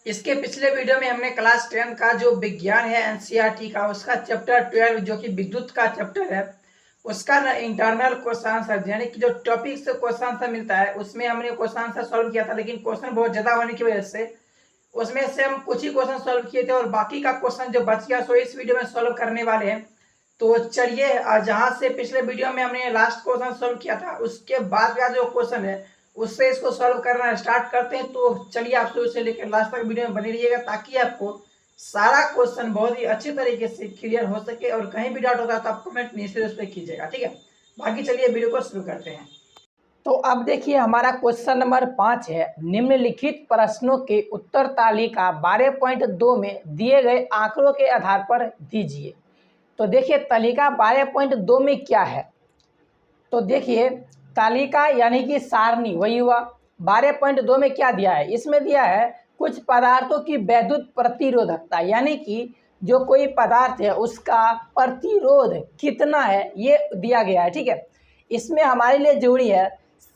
इसके पिछले वीडियो में हमने क्लास 10 का जो विज्ञान है एनसीईआरटी का उसका चैप्टर 12 जो कि विद्युत का चैप्टर है उसका ना इंटरनल क्वेश्चन आंसर यानी कि जो टॉपिक से क्वेश्चन आंसर मिलता है उसमें हमने क्वेश्चन आंसर सॉल्व किया था, लेकिन क्वेश्चन बहुत ज्यादा होने की वजह से उसमें से हम कुछ ही क्वेश्चन सॉल्व किए थे और बाकी का क्वेश्चन जो बच गया सो इस वीडियो में सॉल्व करने वाले हैं। तो चलिए, जहां से पिछले वीडियो में हमने लास्ट क्वेश्चन सॉल्व किया था उसके बाद का जो क्वेश्चन है उससे इसको सॉल्व करना स्टार्ट करते हैं। तो चलिए, आप शुरू से लेकर लास्ट तक वीडियो में बने रहिएगा ताकि आपको सारा क्वेश्चन बहुत ही अच्छी तरीके से क्लियर हो सके, और कहीं भी डाउट होता है तो आप कमेंट नीचे उस पर कीजिएगा, ठीक है। बाकी चलिए वीडियो को शुरू करते हैं। तो अब देखिए, हमारा क्वेश्चन नंबर 5 है, निम्नलिखित प्रश्नों के उत्तर तालिका 12.2 में दिए गए आंकड़ों के आधार पर दीजिए। तो देखिए तालिका 12.2 में क्या है, तो देखिए तालिका यानी कि सारणी वही हुआ। 12.2 में क्या दिया है, इसमें दिया है कुछ पदार्थों की वैद्युत प्रतिरोधकता, यानी कि जो कोई पदार्थ है उसका प्रतिरोध कितना है ये दिया गया है, ठीक है। इसमें हमारे लिए जरूरी है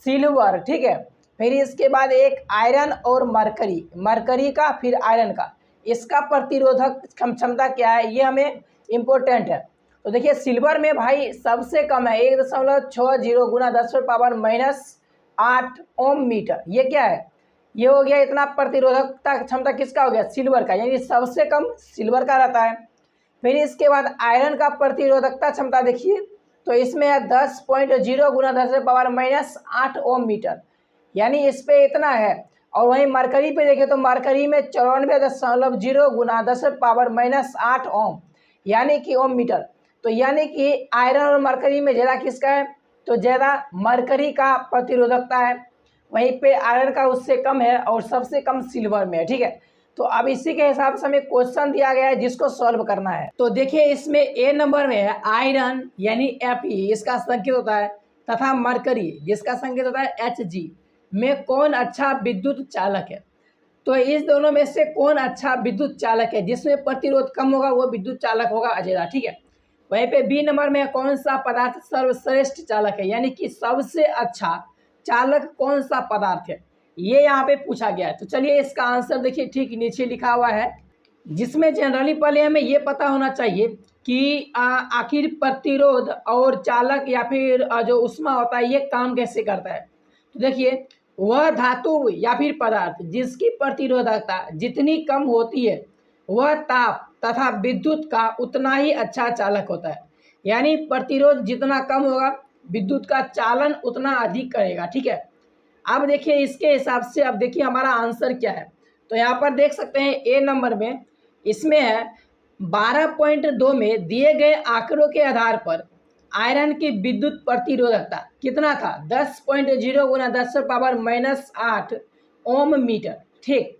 सिल्वर, ठीक है। फिर इसके बाद एक आयरन और मरकरी, मरकरी का फिर आयरन का, इसका प्रतिरोधक क्षमता क्या है ये हमें इम्पोर्टेंट है। तो देखिए सिल्वर में भाई सबसे कम है 1.60 गुना 10⁻⁻8 ओम मीटर। ये क्या है, ये हो गया इतना प्रतिरोधकता क्षमता किसका हो गया, सिल्वर का, यानी सबसे कम सिल्वर का रहता है। फिर इसके बाद आयरन का प्रतिरोधकता क्षमता देखिए, तो इसमें है 10.0 गुना 10⁻⁻8 ओम मीटर, यानी इस पे इतना है। और वहीं मरकरी पे देखें तो मरकरी में 94.0 गुना 10⁻⁻8 ओम, यानी कि ओम मीटर। तो यानी कि आयरन और मरकरी में ज़्यादा किसका है, तो ज़्यादा मरकरी का प्रतिरोधकता है, वहीं पे आयरन का उससे कम है और सबसे कम सिल्वर में है, ठीक है। तो अब इसी के हिसाब से हमें क्वेश्चन दिया गया है जिसको सॉल्व करना है। तो देखिए इसमें ए नंबर में है आयरन यानी Fe, इसका संकेत होता है, तथा मरकरी जिसका संकेत होता है Hg में कौन अच्छा विद्युत चालक है। तो इस दोनों में से कौन अच्छा विद्युत चालक है, जिसमें प्रतिरोध कम होगा वो विद्युत चालक होगा अजयदा, ठीक है। वहीं पे बी नंबर में कौन सा पदार्थ सर्वश्रेष्ठ चालक है, यानी कि सबसे अच्छा चालक कौन सा पदार्थ है, ये यहाँ पे पूछा गया है। तो चलिए इसका आंसर देखिए, ठीक नीचे लिखा हुआ है, जिसमें जनरली पहले हमें ये पता होना चाहिए कि आखिर प्रतिरोध और चालक या फिर जो उष्मा होता है ये काम कैसे करता है। तो देखिए वह धातु या फिर पदार्थ जिसकी प्रतिरोधकता जितनी कम होती है वह ताप तथा विद्युत का उतना ही अच्छा चालक होता है, यानी प्रतिरोध जितना कम होगा विद्युत का चालन उतना अधिक करेगा, ठीक है। अब देखिए इसके हिसाब से, अब देखिए हमारा आंसर क्या है। तो यहाँ पर देख सकते हैं ए नंबर में इसमें है 12.2 में दिए गए आंकड़ों के आधार पर आयरन की विद्युत प्रतिरोधकता कितना था, 10.0 गुना 10⁻⁻8 ओम मीटर, ठीक।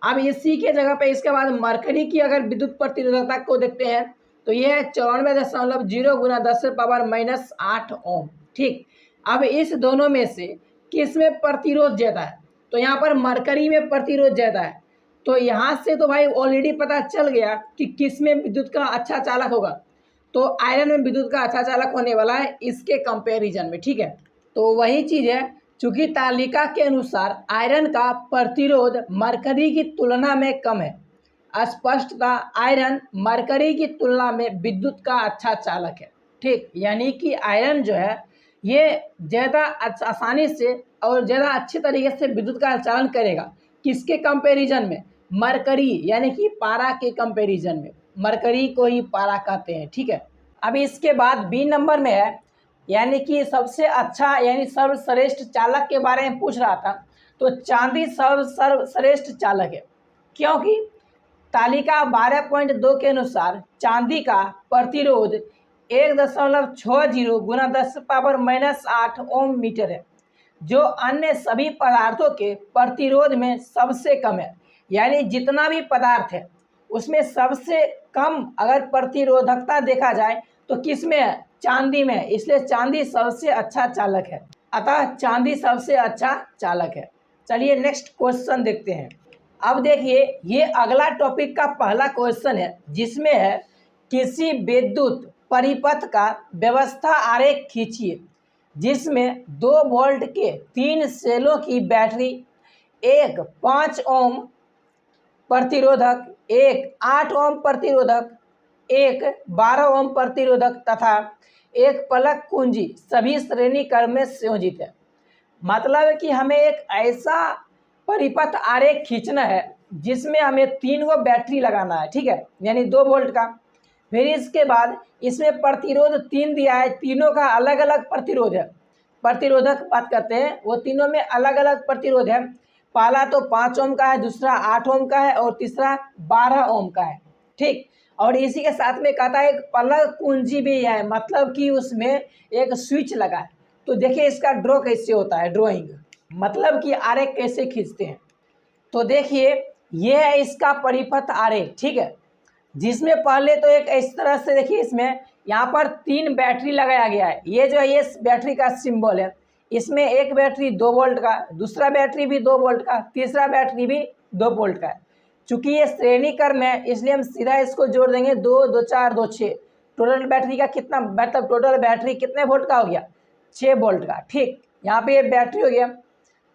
अब इसी के जगह पे इसके बाद मरकरी की अगर विद्युत प्रतिरोधकता को देखते हैं तो ये है 94.0 गुना 10⁻⁻8 ओम, ठीक। अब इस दोनों में से किस में प्रतिरोध ज़्यादा है, तो यहाँ पर मरकरी में प्रतिरोध ज़्यादा है। तो यहाँ से तो भाई ऑलरेडी पता चल गया कि किस में विद्युत का अच्छा चालक होगा, तो आयरन में विद्युत का अच्छा चालक होने वाला है इसके कंपैरिजन में, ठीक है। तो वही चीज़ है, चूंकि तालिका के अनुसार आयरन का प्रतिरोध मरकरी की तुलना में कम है, स्पष्टता आयरन मरकरी की तुलना में विद्युत का अच्छा चालक है, ठीक। यानी कि आयरन जो है ये ज़्यादा आसानी से और ज़्यादा अच्छे तरीके से विद्युत का चालन करेगा, किसके कंपैरिजन में, मरकरी यानी कि पारा के कंपैरिजन में, मरकरी को ही पारा कहते हैं, ठीक है। अब इसके बाद बी नंबर में है, यानी कि सबसे अच्छा यानी सर्वश्रेष्ठ चालक के बारे में पूछ रहा था। तो चांदी सर्वश्रेष्ठ चालक है, क्योंकि तालिका 12.2 के अनुसार चांदी का प्रतिरोध 1.60 गुना 10⁻⁻8 ओम मीटर है, जो अन्य सभी पदार्थों के प्रतिरोध में सबसे कम है। यानी जितना भी पदार्थ है उसमें सबसे कम अगर प्रतिरोधकता देखा जाए तो किस में है, चांदी में है, इसलिए चांदी सबसे अच्छा चालक है, अतः चांदी सबसे अच्छा चालक है। चलिए नेक्स्ट क्वेश्चन देखते हैं। अब देखिए ये अगला टॉपिक का पहला क्वेश्चन है, जिसमें है किसी विद्युत परिपथ का व्यवस्था आरेख खींचिए जिसमें 2 वोल्ट के 3 सेलों की बैटरी एक 5 ओम प्रतिरोधक, एक 8 ओम प्रतिरोधक, एक 12 ओम प्रतिरोधक तथा एक पलक कुंजी सभी श्रेणी क्रम में संयोजित है। मतलब है कि हमें एक ऐसा परिपथ आरेख खींचना है जिसमें हमें 3 गो बैटरी लगाना है, ठीक है, यानी 2 वोल्ट का। फिर इसके बाद इसमें प्रतिरोध 3 दिया है, तीनों का अलग अलग प्रतिरोध है। प्रतिरोधक बात करते हैं, वो तीनों में अलग अलग प्रतिरोध है। पहला तो 5 ओम का है, दूसरा 8 ओम का है और तीसरा 12 ओम का है, ठीक। और इसी के साथ में कहता है एक पलक कुंजी भी है, मतलब कि उसमें एक स्विच लगा है। तो देखिए इसका ड्रॉ कैसे होता है, ड्राइंग मतलब कि आरेख कैसे खींचते हैं। तो देखिए ये है इसका परिपथ आरेख, ठीक है, जिसमें पहले तो एक इस तरह से देखिए इसमें यहाँ पर 3 बैटरी लगाया गया है। ये जो है ये बैटरी का सिंबल है। इसमें एक बैटरी 2 वोल्ट का, दूसरा बैटरी भी 2 वोल्ट का, तीसरा बैटरी भी 2 वोल्ट का है। चूँकि ये श्रेणी क्रम है इसलिए हम सीधा इसको जोड़ देंगे, 2 2 4 2 6। टोटल बैटरी का कितना, मतलब टोटल बैटरी कितने वोल्ट का हो गया, 6 वोल्ट का, ठीक। यहाँ पे ये बैटरी हो गया।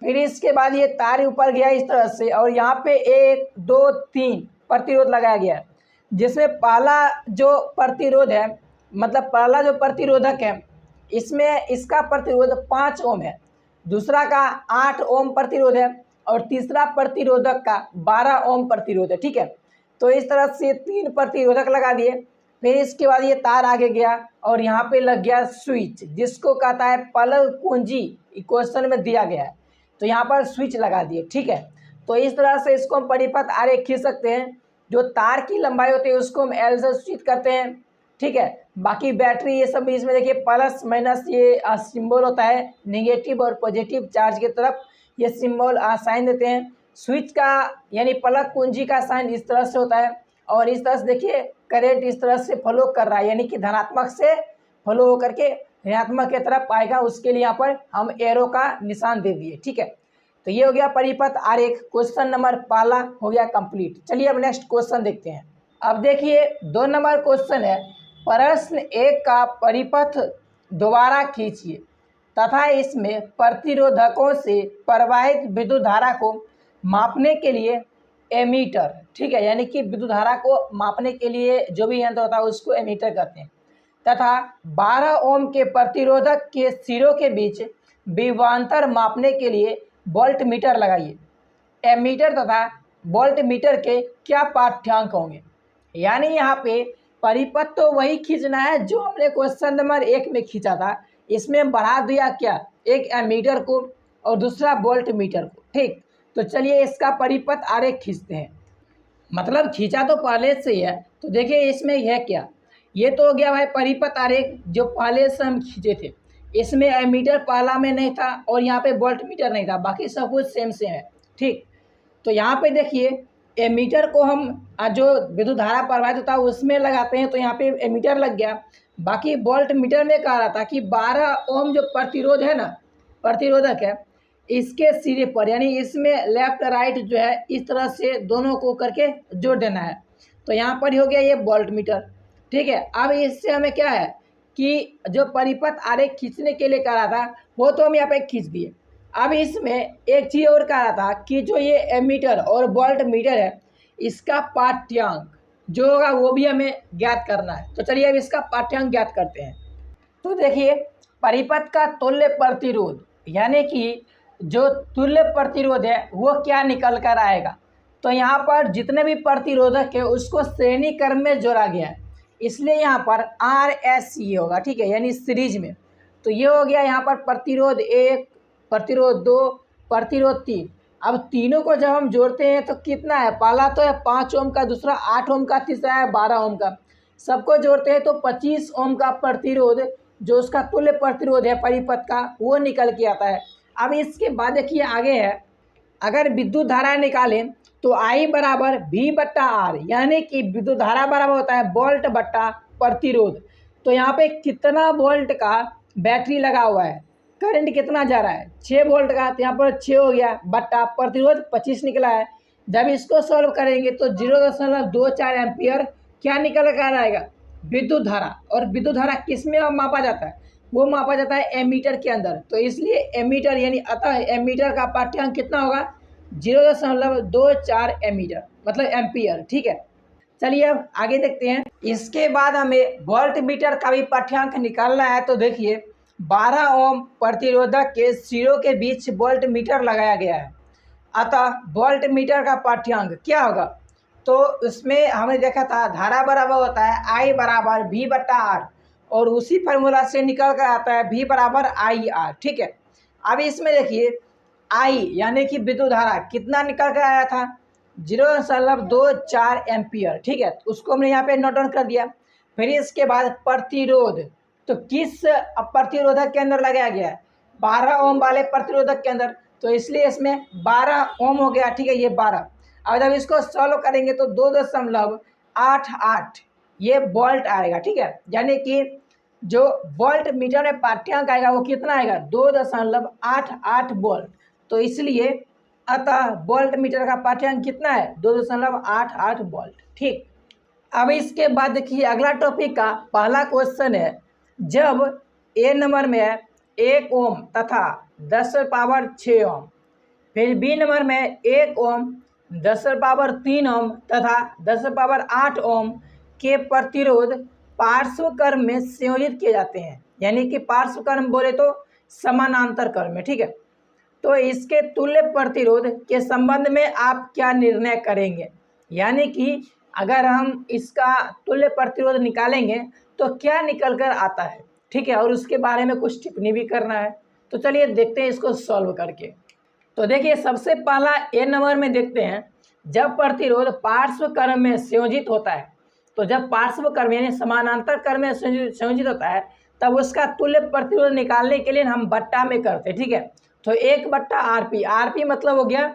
फिर इसके बाद ये तार ऊपर गया इस तरह से और यहाँ पे 1 2 3 प्रतिरोध लगाया गया है, जिसमें पहला जो प्रतिरोध है, मतलब पहला जो प्रतिरोधक है इसमें इसका प्रतिरोध 5 ओम है, दूसरा का 8 ओम प्रतिरोध है और तीसरा प्रतिरोधक का 12 ओम प्रतिरोध है, ठीक है। तो इस तरह से 3 प्रतिरोधक लगा दिए। फिर इसके बाद ये तार आगे गया और यहाँ पे लग गया स्विच, जिसको कहता है पलक कुंजी, क्वेश्चन में दिया गया है। तो यहाँ पर स्विच लगा दिए, ठीक है। तो इस तरह से इसको हम परिपथ आरेख खींच सकते हैं। जो तार की लंबाई होती है उसको हम एल से सूचित करते हैं, ठीक है। बाकी बैटरी ये सब इसमें देखिए प्लस माइनस ये सिंबल होता है, नेगेटिव और पॉजिटिव चार्ज की तरफ ये सिंबल साइन देते हैं। स्विच का यानी पलक कुंजी का साइन इस तरह से होता है और इस तरह से देखिए करंट इस तरह से फ्लो कर रहा है, यानी कि धनात्मक से फ्लो होकर के ऋणात्मक की तरफ आएगा। उसके लिए यहाँ पर हम एरो का निशान दे दिए, ठीक है। तो ये हो गया परिपथ आरेख। क्वेश्चन नंबर पहला हो गया कंप्लीट। चलिए अब नेक्स्ट क्वेश्चन देखते हैं। अब देखिए 2 नंबर क्वेश्चन है, प्रश्न 1 का परिपथ दोबारा खींचिए तथा इसमें प्रतिरोधकों से प्रवाहित विद्युत धारा को मापने के लिए एमीटर, ठीक है, यानी कि विद्युत धारा को मापने के लिए जो भी यंत्र होता है उसको एमीटर कहते हैं, तथा 12 ओम के प्रतिरोधक के सिरों के बीच विभवांतर मापने के लिए वोल्ट मीटर लगाइए। एमीटर तथा वोल्ट मीटर के क्या पाठ्यांक होंगे। यानी यहाँ पे परिपथ तो वही खींचना है जो हमने क्वेश्चन नंबर 1 में खींचा था। इसमें बढ़ा दिया क्या, एक एमीटर को और दूसरा वोल्ट मीटर को, ठीक। तो चलिए इसका परिपथ आरेख खींचते हैं। मतलब खींचा तो पहले से ही है। तो देखिए इसमें यह क्या, ये तो हो गया भाई परिपथ आरेख जो पहले से हम खींचे थे। इसमें एमीटर पहला में नहीं था और यहाँ पे वोल्ट मीटर नहीं था, बाकी सब कुछ सेम सेम है, ठीक। तो यहाँ पे देखिए एमीटर को हम जो विद्युत धारा प्रवाहित होता है उसमें लगाते हैं, तो यहाँ पे एमीटर लग गया। बाकी वोल्ट मीटर में कह रहा था कि 12 ओम जो प्रतिरोध है ना, प्रतिरोधक है, इसके सिरे पर यानी इसमें लेफ्ट राइट जो है इस तरह से दोनों को करके जोड़ देना है। तो यहाँ पर हो गया ये वोल्ट मीटर, ठीक है। अब इससे हमें क्या है कि जो परिपथ आरेख खींचने के लिए कह रहा था वो तो हम यहाँ पे खींच दिए। अब इसमें एक चीज़ और कह रहा था कि जो ये एमीटर और वोल्ट मीटर है इसका पाठ्यांक जो होगा वो भी हमें ज्ञात करना है। तो चलिए अब इसका पाठ्यांक ज्ञात करते हैं। तो देखिए परिपथ का तुल्य प्रतिरोध यानी कि जो तुल्य प्रतिरोध है वो क्या निकल कर आएगा। तो यहाँ पर जितने भी प्रतिरोधक है उसको श्रेणी क्रम में जोड़ा गया है, इसलिए यहाँ पर RSC होगा, ठीक है, यानी सीरीज में। तो ये हो गया यहाँ पर प्रतिरोध 1, प्रतिरोध 2, प्रतिरोध 3। अब तीनों को जब हम जोड़ते हैं तो कितना है, पहला तो है 5 ओम का, दूसरा 8 ओम का, तीसरा है 12 ओम का। सबको जोड़ते हैं तो 25 ओम का प्रतिरोध जो उसका तुल्य प्रतिरोध है परिपथ का वो निकल के आता है। अब इसके बाद देखिए आगे है, अगर विद्युत धारा निकालें तो I बराबर V/R, यानी कि विद्युत धारा बराबर होता है वोल्ट बट्टा प्रतिरोध। तो यहाँ पे कितना वोल्ट का बैटरी लगा हुआ है, करंट कितना जा रहा है 6 वोल्ट का, तो यहाँ पर 6 हो गया बट्टा प्रतिरोध 25 निकला है। जब इसको सॉल्व करेंगे तो 0.24 एम्पियर क्या निकल कर आएगा, विद्युत धारा। और विद्युत धारा किस में मापा जाता है, वो मापा जाता है एमीटर के अंदर। तो इसलिए एमीटर यानी अतः एमीटर का पाठ्यांक कितना होगा 0.24 एमीटर। मतलब एम्पियर। ठीक है, चलिए अब आगे देखते हैं। इसके बाद हमें वोल्ट मीटर का भी पाठ्यांक निकालना है। तो देखिए 12 ओम प्रतिरोधक के सिरों के बीच वोल्ट मीटर लगाया गया है, अतः वोल्ट मीटर का पाठ्यांक क्या होगा? तो उसमें हमने देखा था धारा बराबर होता है I बराबर V/R, और उसी फार्मूला से निकल कर आता है V बराबर IR। ठीक है, अब इसमें देखिए I यानी कि विद्युत धारा कितना निकल कर आया था? 0.24 एम्पियर। ठीक है, उसको हमने यहाँ पे नोट डाउन कर दिया। फिर इसके बाद प्रतिरोध, तो किस प्रतिरोधक के अंदर लगाया गया है? 12 ओम वाले प्रतिरोधक के अंदर, तो इसलिए इसमें 12 ओम हो गया। ठीक है, ये 12। अब जब इसको सॉल्व करेंगे तो 2.88 ये वोल्ट आएगा। ठीक है, यानी कि जो वोल्ट मीटर में पाठ्यांक आएगा वो कितना आएगा? 2.88 वोल्ट। तो इसलिए अतः वोल्ट मीटर का पाठ्यांक कितना है? 2.88 वोल्ट। ठीक, अब इसके बाद देखिए अगला टॉपिक का पहला क्वेश्चन है, जब ए नंबर में है 1 ओम तथा 10⁻6 ओम, फिर बी नंबर में 1 ओम 10⁻3 ओम तथा 10⁻8 ओम के प्रतिरोध पार्श्व क्रम में संयोजित किए जाते हैं, यानी कि पार्श्व क्रम बोले तो समानांतर क्रम में। ठीक है, तो इसके तुल्य प्रतिरोध के संबंध में आप क्या निर्णय करेंगे? यानी कि अगर हम इसका तुल्य प्रतिरोध निकालेंगे तो क्या निकल कर आता है? ठीक है, और उसके बारे में कुछ टिप्पणी भी करना है। तो चलिए देखते हैं इसको सॉल्व करके। तो देखिए सबसे पहला ए नंबर में देखते हैं, जब प्रतिरोध पार्श्व क्रम में संयोजित होता है, तो जब पार्श्व क्रम यानी समानांतर क्रम में संयोजित होता है तब उसका तुल्य प्रतिरोध निकालने के लिए हम बट्टा में करते हैं। ठीक है, तो 1/RP, RP मतलब हो गया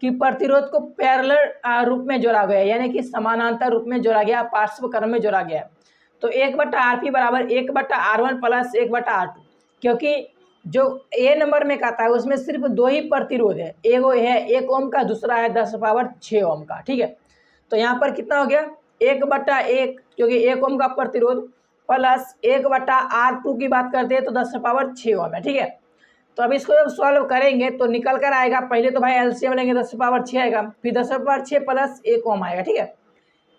कि प्रतिरोध को पैरेलल रूप में जोड़ा गया, यानी कि समानांतर रूप में जोड़ा गया, पार्श्व क्रम में जोड़ा गया। तो 1/RP बराबर 1/R1 प्लस 1/R2, क्योंकि जो ए नंबर में कहता है उसमें सिर्फ 2 ही प्रतिरोध है, एगो है 1 ओम का, दूसरा है 10⁻6 ओम का। ठीक है, तो यहाँ पर कितना हो गया? 1/1, क्योंकि 1 ओम का प्रतिरोध, प्लस 1/R2 की बात करते हैं तो 10⁻6 ओम है। ठीक है, तो अब इसको जब सॉल्व करेंगे तो निकल कर आएगा, पहले तो भाई एलसीएम लेंगे 10⁻6 आएगा, फिर 10⁻6 प्लस 1 ओम आएगा। ठीक है,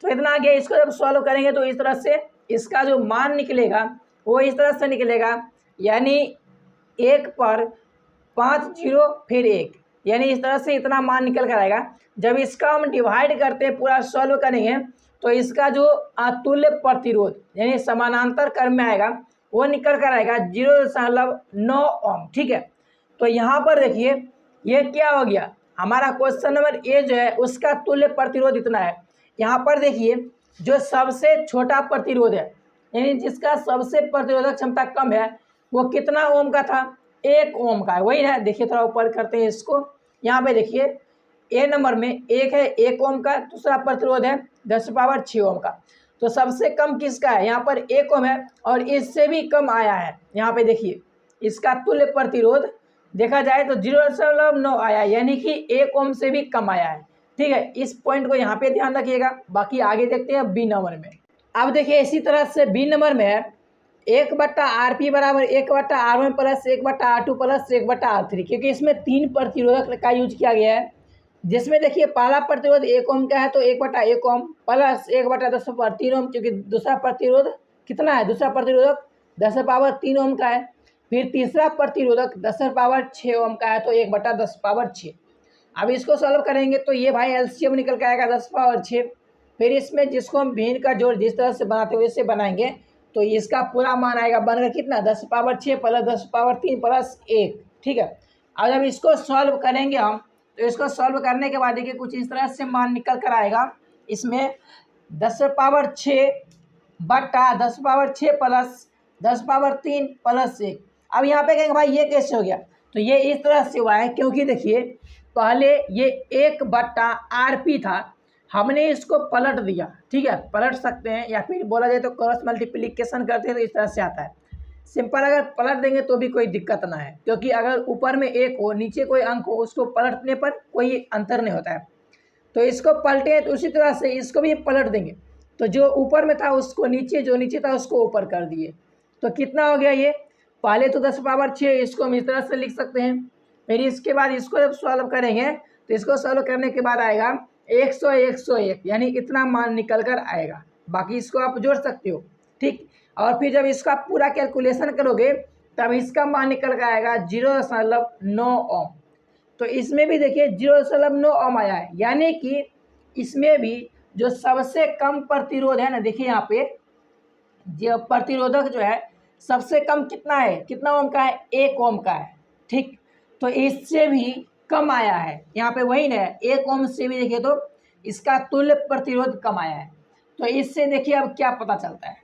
तो इतना आ गया। इसको जब सॉल्व करेंगे तो इस तरह से इसका जो मान निकलेगा वो इस तरह से निकलेगा, यानी 1 पर 5 0 फिर 1, यानी इस तरह से इतना मान निकल कर आएगा। जब इसका हम डिवाइड करते हैं, पूरा सॉल्व करेंगे तो इसका जो तुल्य प्रतिरोध यानी समानांतर क्रम में आएगा वो निकल कर आएगा 0.9 ओम। ठीक है, तो यहाँ पर देखिए ये क्या हो गया, हमारा क्वेश्चन नंबर ए जो है उसका तुल्य प्रतिरोध इतना है। यहाँ पर देखिए जो सबसे छोटा प्रतिरोध है, यानी जिसका सबसे प्रतिरोधक क्षमता कम है, वो कितना ओम का था? 1 ओम का है, वही है। देखिए थोड़ा ऊपर करते हैं इसको, यहाँ पे देखिए ए नंबर में एक है 1 ओम का, दूसरा प्रतिरोध है 10⁻6 ओम का। तो सबसे कम किसका है? यहाँ पर 1 ओम है, और इससे भी कम आया है। यहाँ पे देखिए इसका तुल्य प्रतिरोध देखा जाए तो 0.9 आया, यानी कि 1 ओम से भी कम आया है। ठीक है, इस पॉइंट को यहाँ पे ध्यान रखिएगा। बाकी आगे देखते हैं बी नंबर में। अब देखिए इसी तरह से बी नंबर में है 1/RP बराबर 1/R1 plus 1/R2 plus 1/R3, क्योंकि इसमें 3 प्रतिरोधक का यूज किया गया है, जिसमें देखिए पहला प्रतिरोध 1 ओम का है तो 1/1 ओम प्लस 1/10⁻3 ओम, क्योंकि दूसरा प्रतिरोध कितना है? दूसरा प्रतिरोधक 10⁻3 ओम का है। फिर तीसरा प्रतिरोधक 10⁻6 ओम का है तो 1/10⁻6। अब इसको सॉल्व करेंगे तो ये भाई एलसीएम निकल के आएगा 10⁻6। फिर इसमें जिसको हम भिन्न का जोड़ जिस तरह से बनाते हुए इसे बनाएंगे तो इसका पूरा मान आएगा, बनकर कितना? 10⁻6 प्लस 10⁻3 प्लस 1। ठीक है, अब जब इसको सॉल्व करेंगे हम तो इसको सॉल्व करने के बाद देखिए कुछ इस तरह से मान निकल कर आएगा। इसमें 10⁻6 बट्टा 10⁻6 प्लस 10⁻3 प्लस 1। अब यहाँ पे कहेंगे भाई ये कैसे हो गया? तो ये इस तरह से हुआ है क्योंकि देखिए पहले ये 1/RP था, हमने इसको पलट दिया। ठीक है, पलट सकते हैं या फिर बोला जाए तो क्रॉस मल्टीप्लिकेशन करते हैं तो इस तरह से आता है। सिंपल अगर पलट देंगे तो भी कोई दिक्कत ना है, क्योंकि अगर ऊपर में 1 हो नीचे कोई अंक हो उसको पलटने पर कोई अंतर नहीं होता है। तो इसको पलटे तो उसी तरह से इसको भी पलट देंगे, तो जो ऊपर में था उसको नीचे, जो नीचे था उसको ऊपर कर दिए। तो कितना हो गया ये? पहले तो 10⁻6, इसको हम इस तरह से लिख सकते हैं। फिर इसके बाद इसको जब सॉल्व करेंगे तो इसको सॉल्व करने के बाद आएगा 100 101 यानी इतना मान निकल कर आएगा। बाकी इसको आप जोड़ सकते हो, ठीक। और फिर जब इसका पूरा कैलकुलेशन करोगे तब इसका मान निकल कर आएगा 0.9 ओम। तो इसमें भी देखिए 0.9 ओम आया है, यानी कि इसमें भी जो सबसे कम प्रतिरोध है ना, देखिए यहाँ पे जो प्रतिरोधक जो है सबसे कम कितना है, कितना ओम का है, 1 ओम का है, ठीक। तो इससे भी कम आया है, यहाँ पे वही ना 1 ओम से भी देखिए तो इसका तुल्य प्रतिरोध कम आया है। तो इससे देखिए अब क्या पता चलता है,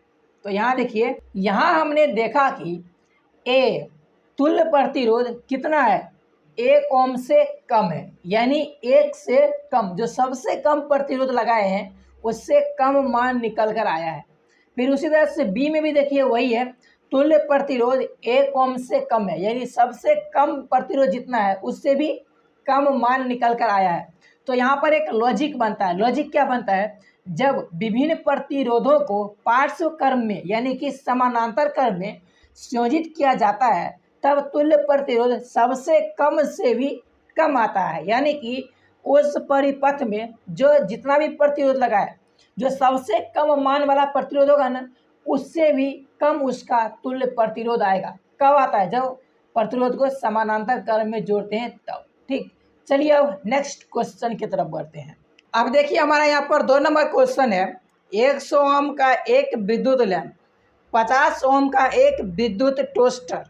तो यहाँ देखिए, यहाँ हमने देखा कि ए तुल्य प्रतिरोध कितना है, 1 ओम से कम है, यानी 1 से कम, जो सबसे कम प्रतिरोध लगाए हैं उससे कम मान निकल कर आया है। फिर उसी तरह से बी में भी देखिए वही है, तुल्य प्रतिरोध 1 ओम से कम है, यानी सबसे कम प्रतिरोध जितना है उससे भी कम मान निकल कर आया है। तो यहाँ पर एक लॉजिक बनता है। लॉजिक क्या बनता है, जब विभिन्न प्रतिरोधों को पार्श्व क्रम में यानी कि समानांतर क्रम में संयोजित किया जाता है तब तुल्य प्रतिरोध सबसे कम से भी कम आता है, यानी कि उस परिपथ में जो जितना भी प्रतिरोध लगा है, जो सबसे कम मान वाला प्रतिरोध होगा ना, उससे भी कम उसका तुल्य प्रतिरोध आएगा। कब आता है, जब प्रतिरोध को समानांतर क्रम में जोड़ते हैं तब, ठीक। चलिए अब नेक्स्ट क्वेश्चन की तरफ बढ़ते हैं। अब देखिए हमारा यहाँ पर 2 नंबर क्वेश्चन है, 100 ओम का एक विद्युत लैंप, 50 ओम का एक विद्युत टोस्टर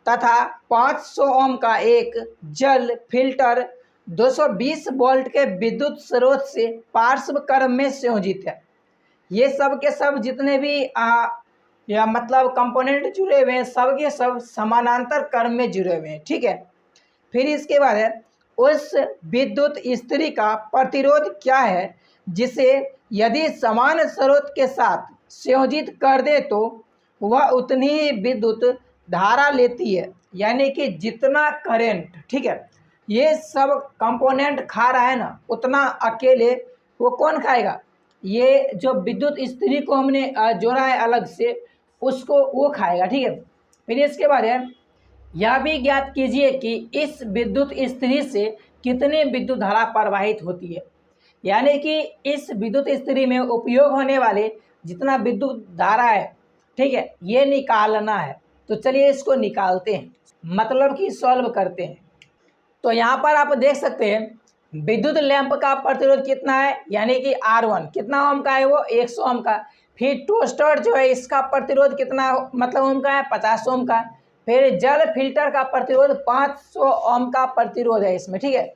तथा 500 ओम का एक जल फिल्टर 220 वोल्ट के विद्युत स्रोत से पार्श्व क्रम में संयोजित है। ये सब के सब जितने भी या मतलब कंपोनेंट जुड़े हुए हैं, सब के सब समानांतर क्रम में जुड़े हुए हैं, ठीक है। फिर इसके बाद है, उस विद्युत स्त्री का प्रतिरोध क्या है जिसे यदि समान स्रोत के साथ संयोजित कर दे तो वह उतनी ही विद्युत धारा लेती है, यानी कि जितना करंट, ठीक है, ये सब कंपोनेंट खा रहा है ना, उतना अकेले वो कौन खाएगा, ये जो विद्युत स्त्री को हमने जोड़ा है अलग से, उसको वो खाएगा, ठीक है। फिर इसके बाद है, यह भी ज्ञात कीजिए कि इस विद्युत स्त्री से कितनी विद्युत धारा प्रवाहित होती है, यानी कि इस विद्युत स्त्री में उपयोग होने वाले जितना विद्युत धारा है, ठीक है, ये निकालना है। तो चलिए इसको निकालते हैं, मतलब कि सॉल्व करते हैं। तो यहाँ पर आप देख सकते हैं विद्युत लैंप का प्रतिरोध कितना है, यानी कि R1 कितना ओम का है, वो 100 ओम का। फिर टोस्टर जो है इसका प्रतिरोध कितना मतलब ओम का है, 50 ओम का। फिर जल फिल्टर का प्रतिरोध 500 ओम का प्रतिरोध है इसमें, ठीक है।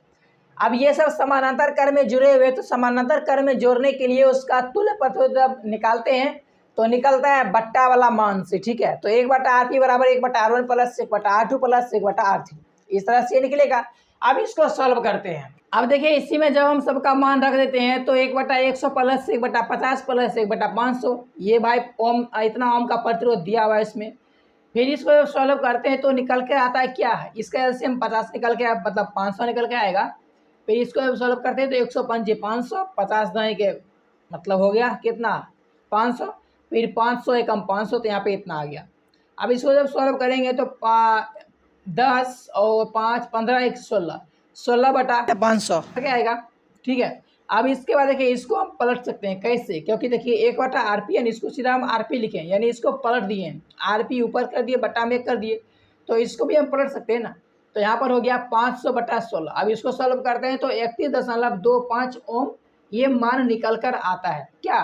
अब ये सब समानांतर क्रम में जुड़े हुए, तो समानांतर क्रम में जोड़ने के लिए उसका तुल्य प्रतिरोध जब निकालते हैं तो निकलता है बट्टा वाला मान से, ठीक है। तो 1/RP बराबर 1/R1 plus 1/R2 plus 1/R3, इस तरह से निकलेगा। अब इसको सॉल्व करते हैं। अब देखिए इसी में जब हम सबका मान रख देते हैं तो 1/100 प्लस 1/50 प्लस 1/500, ये भाई ओम, इतना ओम का प्रतिरोध दिया हुआ है इसमें। फिर इसको जब सॉल्व करते हैं तो निकल के आता है क्या है, इसका एलसीएम 50 निकल के मतलब 500 निकल के आएगा। फिर इसको जब सॉल्व करते हैं तो 105 500, 50 दाएँ के मतलब हो गया कितना 500, फिर 500 एकम 500, तो यहाँ पे इतना आ गया। अब इसको जब सॉल्व करेंगे तो 10 और 5 15 1 16, 16/500 क्या आएगा, ठीक है। अब इसके बाद देखिए इसको हम पलट सकते हैं कैसे, क्योंकि देखिए 1/RP यानी इसको सीधा हम RP लिखें, यानी इसको पलट दिए, RP ऊपर कर दिए, बटा में कर दिए, तो इसको भी हम पलट सकते हैं ना। तो यहाँ पर हो गया 500/16। अब इसको सॉल्व करते हैं तो 31.25 ओम ये मान निकल कर आता है, क्या,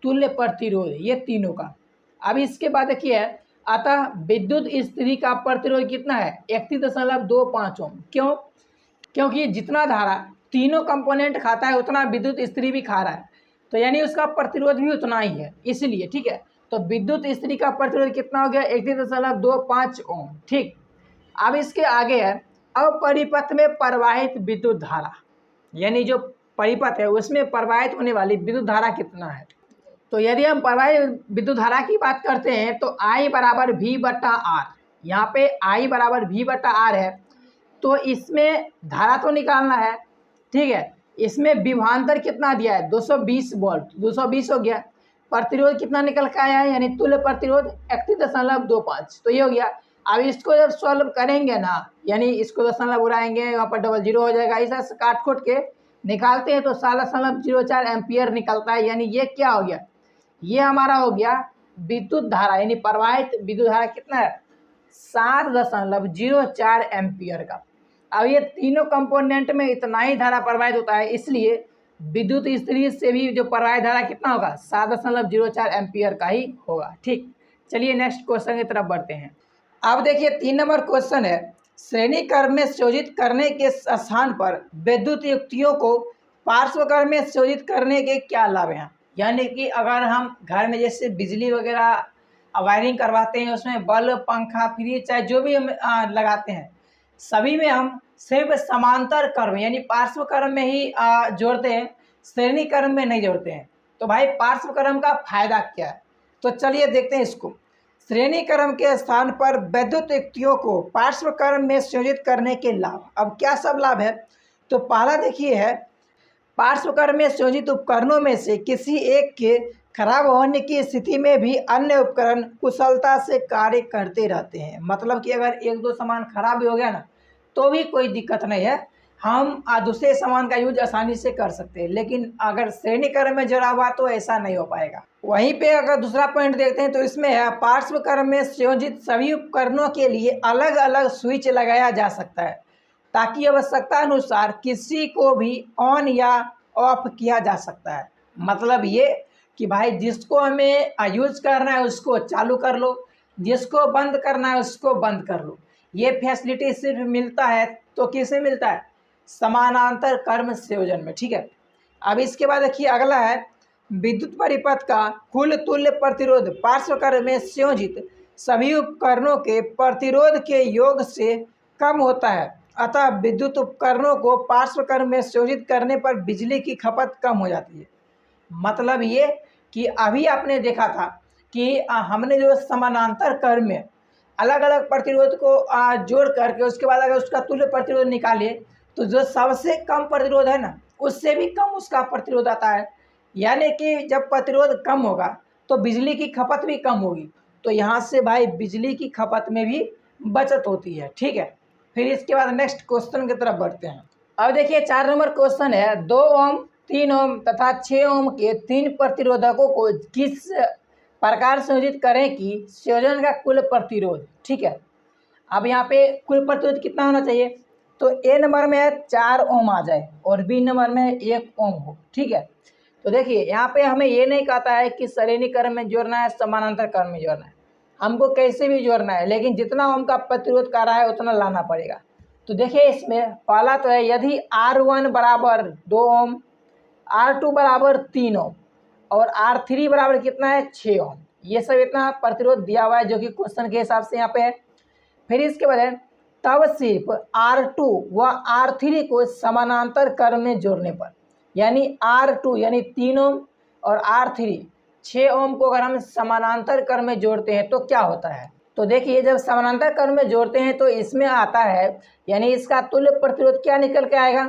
तुल्य प्रतिरोध, ये तीनों का। अब इसके बाद देखिए, अतः विद्युत स्त्री का प्रतिरोध कितना है, 31.25 ओम। क्यों, क्योंकि जितना धारा तीनों कंपोनेंट खाता है उतना विद्युत स्त्री भी खा रहा है, तो यानी उसका प्रतिरोध भी उतना ही है, इसलिए, ठीक है। तो विद्युत स्त्री का प्रतिरोध कितना हो गया, 31.25 ओम, ठीक। अब इसके आगे है, अब परिपथ में प्रवाहित विद्युत धारा, यानी जो परिपथ है उसमें प्रवाहित होने वाली विद्युत धारा कितना है। तो यदि हम प्रवाहित विद्युत धारा की बात करते हैं तो I बराबर V/R, यहाँ पे I बराबर V/R है, तो इसमें धारा तो निकालना है, ठीक है। इसमें विभवांतर कितना दिया है, 220 वोल्ट, 220 हो गया। प्रतिरोध कितना निकल के आया है, यानी तुल्य प्रतिरोध 31.25, तो ये हो गया। अब इसको जब सॉल्व करेंगे ना, यानी इसको दशमलव उड़ाएंगे, वहाँ पर 00 हो जाएगा, इस तरह से काट खोट के निकालते हैं तो 7.04 एम्पियर निकलता है। यानी ये क्या हो गया, ये हमारा हो गया विद्युत धारा, यानी प्रवाहित विद्युत धारा कितना है 7.04 एम्पियर का। अब ये तीनों कंपोनेंट में इतना ही धारा प्रवाहित होता है, इसलिए विद्युत स्त्री से भी जो प्रवाहित धारा कितना होगा 7.04 एम्पियर का ही होगा। ठीक, चलिए नेक्स्ट क्वेश्चन की तरफ बढ़ते हैं। अब देखिए 3 नंबर क्वेश्चन है, श्रेणी क्रम में संयोजित करने के स्थान पर विद्युत युक्तियों को पार्श्व क्रम में संयोजित करने के क्या लाभ हैं। यानी कि अगर हम घर में जैसे बिजली वगैरह वायरिंग करवाते हैं, उसमें बल्ब, पंखा, फ्रिज, चाहे जो भी हम लगाते हैं, सभी में हम सिर्फ समांतर क्रम यानी पार्श्व क्रम में ही जोड़ते हैं, श्रेणी क्रम में नहीं जोड़ते हैं। तो भाई पार्श्व क्रम का फायदा क्या है, तो चलिए देखते हैं इसको। श्रेणी क्रम के स्थान पर विद्युत युक्तियों को पार्श्व क्रम में संयोजित करने के लाभ। अब क्या सब लाभ है, तो पहला देखिए है, पार्श्व क्रम में संयोजित उपकरणों में से किसी एक के खराब होने की स्थिति में भी अन्य उपकरण कुशलता से कार्य करते रहते हैं। मतलब कि अगर एक दो सामान खराब भी हो गया ना तो भी कोई दिक्कत नहीं है, हम दूसरे सामान का यूज आसानी से कर सकते हैं। लेकिन अगर श्रेणी क्रम में जुड़ा हुआ तो ऐसा नहीं हो पाएगा। वहीं पे अगर दूसरा पॉइंट देखते हैं तो इसमें है, पार्श्व क्रम में संयोजित सभी उपकरणों के लिए अलग अलग स्विच लगाया जा सकता है ताकि आवश्यकता अनुसार किसी को भी ऑन या ऑफ किया जा सकता है। मतलब ये कि भाई जिसको हमें यूज करना है उसको चालू कर लो, जिसको बंद करना है उसको बंद कर लो। ये फैसिलिटी सिर्फ मिलता है तो किसे मिलता है, समानांतर क्रम संयोजन में। ठीक है, अब इसके बाद देखिए अगला है, विद्युत परिपथ का कुल तुल्य प्रतिरोध पार्श्व क्रम में संयोजित सभी उपकरणों के प्रतिरोध के योग से कम होता है। अतः विद्युत उपकरणों को पार्श्व क्रम में संयोजित करने पर बिजली की खपत कम हो जाती है। मतलब ये कि अभी आपने देखा था कि हमने जो समानांतर क्रम में अलग अलग प्रतिरोध को जोड़ करके उसके बाद अगर उसका तुल्य प्रतिरोध निकाले तो जो सबसे कम प्रतिरोध है ना उससे भी कम उसका प्रतिरोध आता है। यानी कि जब प्रतिरोध कम होगा तो बिजली की खपत भी कम होगी, तो यहाँ से भाई बिजली की खपत में भी बचत होती है। ठीक है, फिर इसके बाद नेक्स्ट क्वेश्चन की तरफ बढ़ते हैं। अब देखिए 4 नंबर क्वेश्चन है, 2 ओम, 3 ओम तथा 6 ओम के 3 प्रतिरोधकों को किस प्रकार संयोजित करें कि संयोजन का कुल प्रतिरोध। ठीक है, अब यहाँ पे कुल प्रतिरोध कितना होना चाहिए, तो ए नंबर में 4 ओम आ जाए और बी नंबर में 1 ओम हो। ठीक है, तो देखिए यहाँ पे हमें ये नहीं कहता है कि श्रेणी क्रम में जोड़ना है समानांतर क्रम में जोड़ना है, हमको कैसे भी जोड़ना है, लेकिन जितना ओम का प्रतिरोध कर रहा है उतना लाना पड़ेगा। तो देखिए इसमें पहला तो है, यदि R1 बराबर 2 ओम, R2 बराबर 3 ओम और R3 बराबर कितना है 6 ओम, ये सब इतना प्रतिरोध दिया हुआ है जो कि क्वेश्चन के हिसाब से यहाँ पे है। फिर इसके बाद है, तब सिर्फ R2 व R3 को समानांतर क्रम में जोड़ने पर, यानी R2 यानी 3 ओम और R3 6 ओम को अगर हम समानांतर क्रम में जोड़ते हैं तो क्या होता है, तो देखिए जब समानांतर क्रम में जोड़ते हैं तो इसमें आता है, यानी इसका तुल्य प्रतिरोध क्या निकल के आएगा,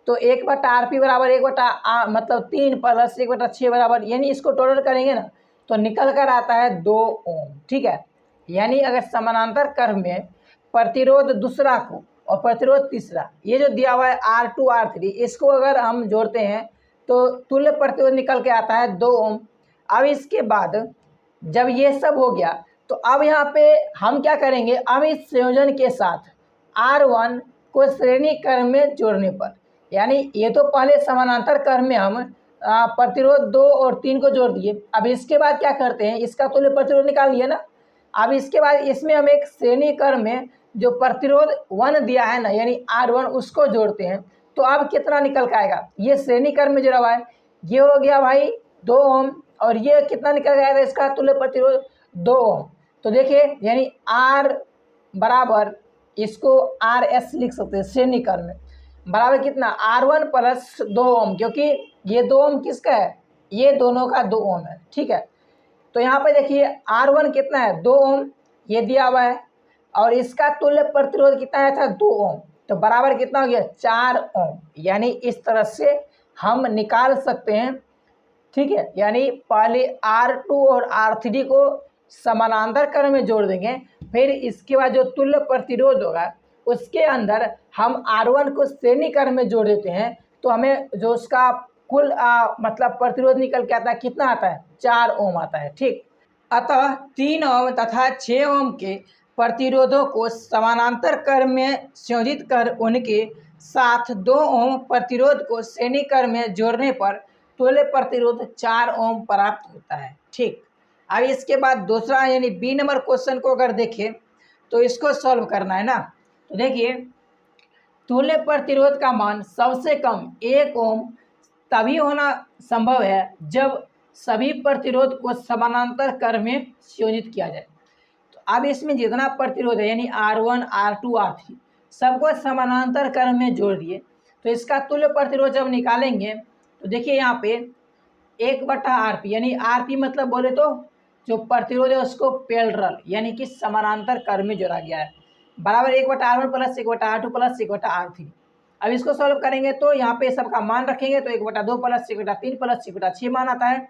तो 1/RP बराबर 1 मतलब 3 प्लस 1/6 बराबर, यानी इसको टोटल करेंगे ना तो निकल कर आता है 2 ओम। ठीक है, यानी अगर समानांतर क्रम में प्रतिरोध दूसरा को और प्रतिरोध तीसरा, ये जो दिया हुआ है R2 R3, इसको अगर हम जोड़ते हैं तो तुल्य प्रतिरोध निकल के आता है 2 ओम। अब इसके बाद जब ये सब हो गया तो अब यहाँ पे हम क्या करेंगे, अब इस संयोजन के साथ R1 को श्रेणी क्रम में जोड़ने पर, यानी ये तो पहले समानांतर क्रम में हम प्रतिरोध 2 और 3 को जोड़ दिए। अब इसके बाद क्या करते हैं, इसका तुल्य प्रतिरोध निकाल लिया ना, अब इसके बाद इसमें हम एक श्रेणी क्रम में जो प्रतिरोध 1 दिया है ना यानी R1 उसको जोड़ते हैं, तो अब कितना निकल के आएगा, ये श्रेणी क्रम में जुड़ा हुआ है, ये हो गया भाई 2 ओम और ये कितना निकल के आएगा इसका तुल्य प्रतिरोध 2 ओम। तो देखिए यानी R बराबर, इसको RS लिख सकते हैं श्रेणी क्रम में, बराबर कितना R1 प्लस 2 ओम, क्योंकि ये 2 ओम किसका है, ये दोनों का 2 ओम है। ठीक है, तो यहाँ पे देखिए R1 कितना है 2 ओम, ये दिया हुआ है, और इसका तुल्य प्रतिरोध कितना आया था 2 ओम, तो बराबर कितना हो गया 4 ओम। यानी इस तरह से हम निकाल सकते हैं। ठीक है, यानी पहले R2 और R3 को समानांतर क्रम में जोड़ देंगे, फिर इसके बाद जो तुल्य प्रतिरोध होगा उसके अंदर हम R1 को श्रेणी क्रम में जोड़ देते हैं, तो हमें जो उसका कुल मतलब प्रतिरोध निकल के आता है कितना आता है, 4 ओम आता है। ठीक, अतः 3 ओम तथा 6 ओम के प्रतिरोधों को समानांतर क्रम में संयोजित कर उनके साथ 2 ओम प्रतिरोध को श्रेणी क्रम में जोड़ने पर तुल्य प्रतिरोध 4 ओम प्राप्त होता है। ठीक, अब इसके बाद दूसरा यानी बी नंबर क्वेश्चन को अगर देखें तो इसको सॉल्व करना है ना। तो देखिए, तुल्य प्रतिरोध का मान सबसे कम 1 ओम तभी होना संभव है जब सभी प्रतिरोध को समानांतर क्रम में संयोजित किया जाए। तो अब इसमें जितना प्रतिरोध है यानी R1, R2, R3 सबको समानांतर क्रम में जोड़ दिए, तो इसका तुल्य प्रतिरोध जब निकालेंगे तो देखिए यहाँ पे 1/RP यानी RP मतलब बोले तो जो प्रतिरोध है उसको पैरेलल यानी कि समानांतर क्रम में जोड़ा गया है, बराबर 1/R1 plus 1/R2 plus 1/R3। अब इसको सॉल्व करेंगे तो यहाँ पे सबका मान रखेंगे तो 1/2 प्लस 1/3 प्लस 1/6 मान आता है।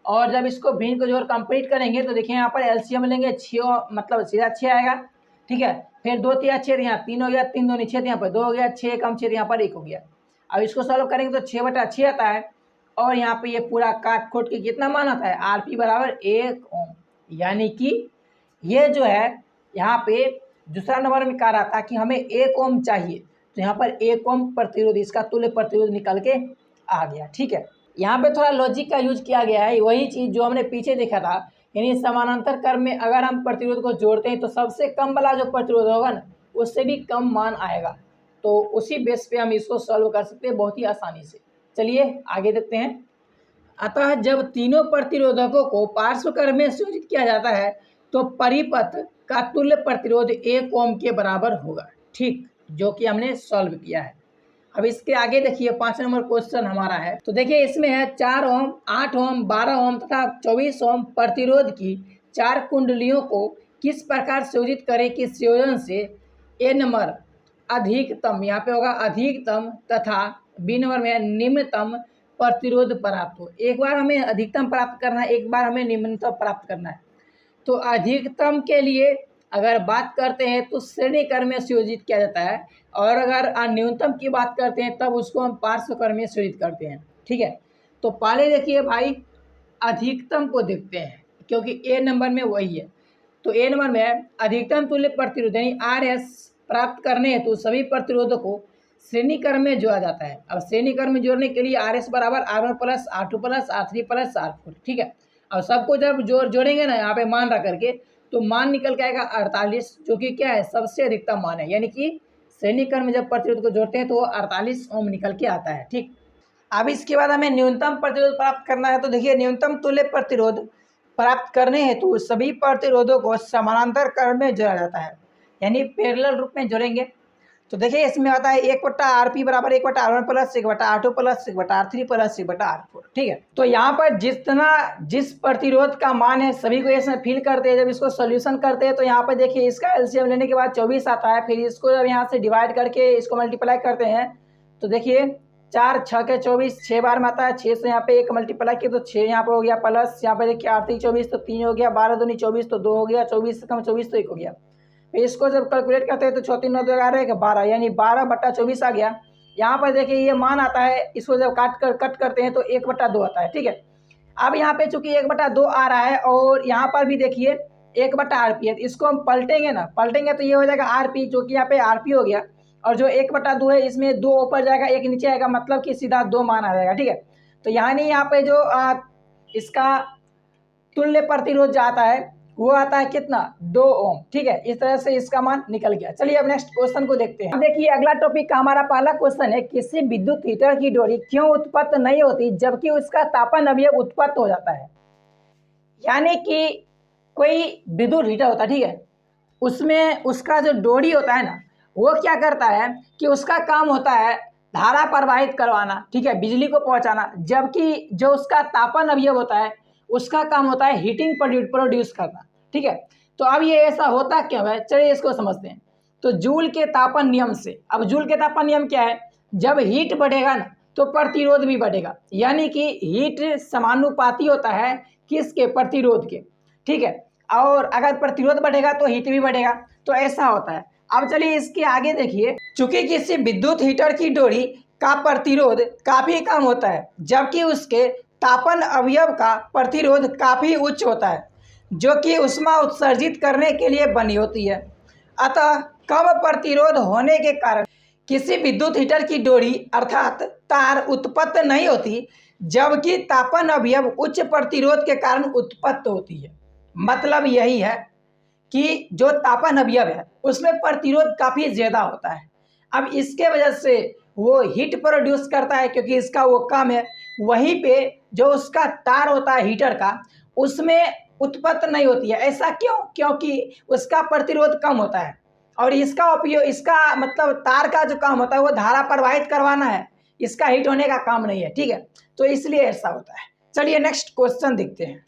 और जब इसको भिन्न को जोड़ कंप्लीट करेंगे तो देखिए यहाँ पर एलसीएम लेंगे 6 मतलब सीधा 6 आएगा। ठीक है, फिर 2 3 6 यहाँ 3 हो गया, 3 2 6 यहाँ पर 2 हो गया, 6 कम 6 यहाँ पर 1 हो गया। अब इसको सॉल्व करेंगे तो 6/6 आता है और यहाँ पे ये पूरा काट खोट के कितना मान आता है, आरपी बराबर 1 ओम। यानी कि ये जो है यहाँ पे दूसरा नंबर में कह रहा था कि हमें 1 ओम चाहिए, तो यहाँ पर 1 ओम प्रतिरोध इसका तुल्य प्रतिरोध निकल के आ गया। ठीक है, यहाँ पे थोड़ा लॉजिक का यूज किया गया है, वही चीज़ जो हमने पीछे देखा था, यानी समानांतर क्रम में अगर हम प्रतिरोध को जोड़ते हैं तो सबसे कम वाला जो प्रतिरोध होगा ना उससे भी कम मान आएगा। तो उसी बेस पे हम इसको सॉल्व कर सकते हैं बहुत ही आसानी से। चलिए आगे देखते हैं। अतः जब तीनों प्रतिरोधकों को पार्श्व क्रम में संयोजित किया जाता है तो परिपथ का तुल्य प्रतिरोध 1 ओम के बराबर होगा। ठीक, जो कि हमने सॉल्व किया है। अब इसके आगे देखिए 5 नंबर क्वेश्चन हमारा है। तो देखिए इसमें है 4 ओम, 8 ओम, 12 ओम तथा 24 ओम प्रतिरोध की 4 कुंडलियों को किस प्रकार संयोजित करें कि संयोजन से ए नंबर अधिकतम, यहाँ पे होगा अधिकतम, तथा बी नंबर में निम्नतम प्रतिरोध प्राप्त हो। एक बार हमें अधिकतम प्राप्त करना है, एक बार हमें निम्नतम प्राप्त करना है। तो अधिकतम के लिए अगर बात करते हैं तो श्रेणी क्रम में संयोजित किया जाता है, और अगर न्यूनतम की बात करते हैं तब उसको हम पार्श्व क्रम में संयोजित करते हैं। ठीक है, तो पहले देखिए भाई अधिकतम को देखते हैं क्योंकि ए नंबर में वही है। तो ए नंबर में अधिकतम तुल्य प्रतिरोध यानी RS प्राप्त करने हेतु सभी प्रतिरोधों को श्रेणी क्रम में जोड़ा जाता है। अब श्रेणी क्रम में जोड़ने के लिए RS बराबर R1 plus R2 plus R3 plus R4। ठीक है, अब सबको जब जोड़ेंगे ना यहाँ पे मान रख करके तो मान निकल के आएगा 48, जो कि क्या है सबसे अधिकतम मान है। यानी कि श्रेणी क्रम में जब प्रतिरोध को जोड़ते हैं तो वो 48 ओम निकल के आता है। ठीक, अब इसके बाद हमें न्यूनतम प्रतिरोध प्राप्त करना है। तो देखिए न्यूनतम तुल्य प्रतिरोध प्राप्त करने हेतु सभी प्रतिरोधों को समानांतर क्रम में जोड़ा जाता है, यानी पैरेलल रूप में जोड़ेंगे। तो देखिए इसमें आता है 1/RP बराबर 1/R1 plus 1/R2 plus 1/R3 plus 1/R4। ठीक है, तो यहाँ पर जिस प्रतिरोध का मान है सभी को इसमें फिल करते हैं। जब इसको सोल्यूशन करते हैं तो यहाँ पर देखिए इसका एलसीएम लेने के बाद 24 आता है। फिर इसको जब यहाँ से डिवाइड करके इसको मल्टीप्लाई करते हैं तो देखिए 4 6 के 24 6 बार में आता है। 6 से यहाँ पे 1 मल्टीप्लाई किया तो 6 यहाँ पे हो गया, प्लस यहाँ पे देखिए 8 3 24 तो 3 हो गया, 12 दूनी 24 तो 2 हो गया, 24 से कम 24 तो 1 हो गया। इसको जब कैलकुलेट करते हैं तो 4 3 9 2 11 12 यानी 12/24 आ गया। यहाँ पर देखिए ये मान आता है, इसको जब कट करते हैं तो 1/2 आता है। ठीक है, अब यहाँ पे चूंकि 1/2 आ रहा है और यहाँ पर भी देखिए 1/RP है, इसको हम पलटेंगे तो ये हो जाएगा RP, जो कि यहाँ पे RP हो गया। और जो 1/2 है इसमें 2 ऊपर जाएगा 1 नीचे आएगा, मतलब कि सीधा 2 मान आ जाएगा। ठीक है, तो यानी यहाँ पे जो इसका तुल्य प्रतिरोध जाता है वो आता है कितना, 2 ओम। ठीक है, इस तरह से इसका मान निकल गया। चलिए अब नेक्स्ट क्वेश्चन को देखते हैं। अब देखिए अगला टॉपिक का हमारा पहला क्वेश्चन है, किसी विद्युत हीटर की डोरी क्यों उत्पन्न नहीं होती जबकि उसका तापन अवयव उत्पन्न हो जाता है। यानी कि कोई विद्युत हीटर होता है, ठीक है, उसमें उसका जो डोरी होता है ना वो क्या करता है कि उसका काम होता है धारा प्रवाहित करवाना, ठीक है, बिजली को पहुंचाना, जबकि जो उसका तापन अवयव होता है उसका काम होता है हीटिंग प्रोड्यूस करना। ठीक है, तो अब ये ऐसा होता क्यों है, चलिए इसको समझते हैं। तो जूल के तापन नियम से, अब जूल के तापन नियम क्या है, जब हीट बढ़ेगा ना तो प्रतिरोध भी बढ़ेगा, यानी कि हीट समानुपाती होता है किसके, प्रतिरोध के। ठीक है, और अगर प्रतिरोध बढ़ेगा तो हीट भी बढ़ेगा, तो ऐसा होता है। अब चलिए इसके आगे देखिए, चूंकि किसी विद्युत हीटर की डोरी का प्रतिरोध काफ़ी कम होता है, जबकि उसके तापन अवयव का प्रतिरोध काफ़ी उच्च होता है, जो कि ऊष्मा उत्सर्जित करने के लिए बनी होती है। अतः कम प्रतिरोध होने के कारण किसी विद्युत हीटर की डोरी अर्थात तार उत्पन्न नहीं होती, जबकि तापन अवयव उच्च प्रतिरोध के कारण उत्पन्न होती है। मतलब यही है कि जो तापन अवयव है उसमें प्रतिरोध काफ़ी ज़्यादा होता है। अब इसके वजह से वो हीट प्रोड्यूस करता है क्योंकि इसका वो कम है, वहीं पे जो उसका तार होता है हीटर का उसमें उत्पत्ति नहीं होती है। ऐसा क्यों? क्योंकि उसका प्रतिरोध कम होता है और इसका उपयोग, इसका मतलब तार का जो काम होता है वो धारा प्रवाहित करवाना है, इसका हीट होने का काम नहीं है। ठीक है, तो इसलिए ऐसा होता है। चलिए नेक्स्ट क्वेश्चन देखते हैं।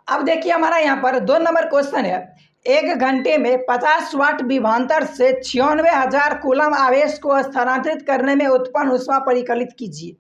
अब देखिए हमारा यहाँ पर 2 नंबर क्वेश्चन है, 1 घंटे में 50 वाट विभवांतर से 96,000 कूलम आवेश को स्थानांतरित करने में उत्पन्न ऊष्मा परिकलित कीजिए।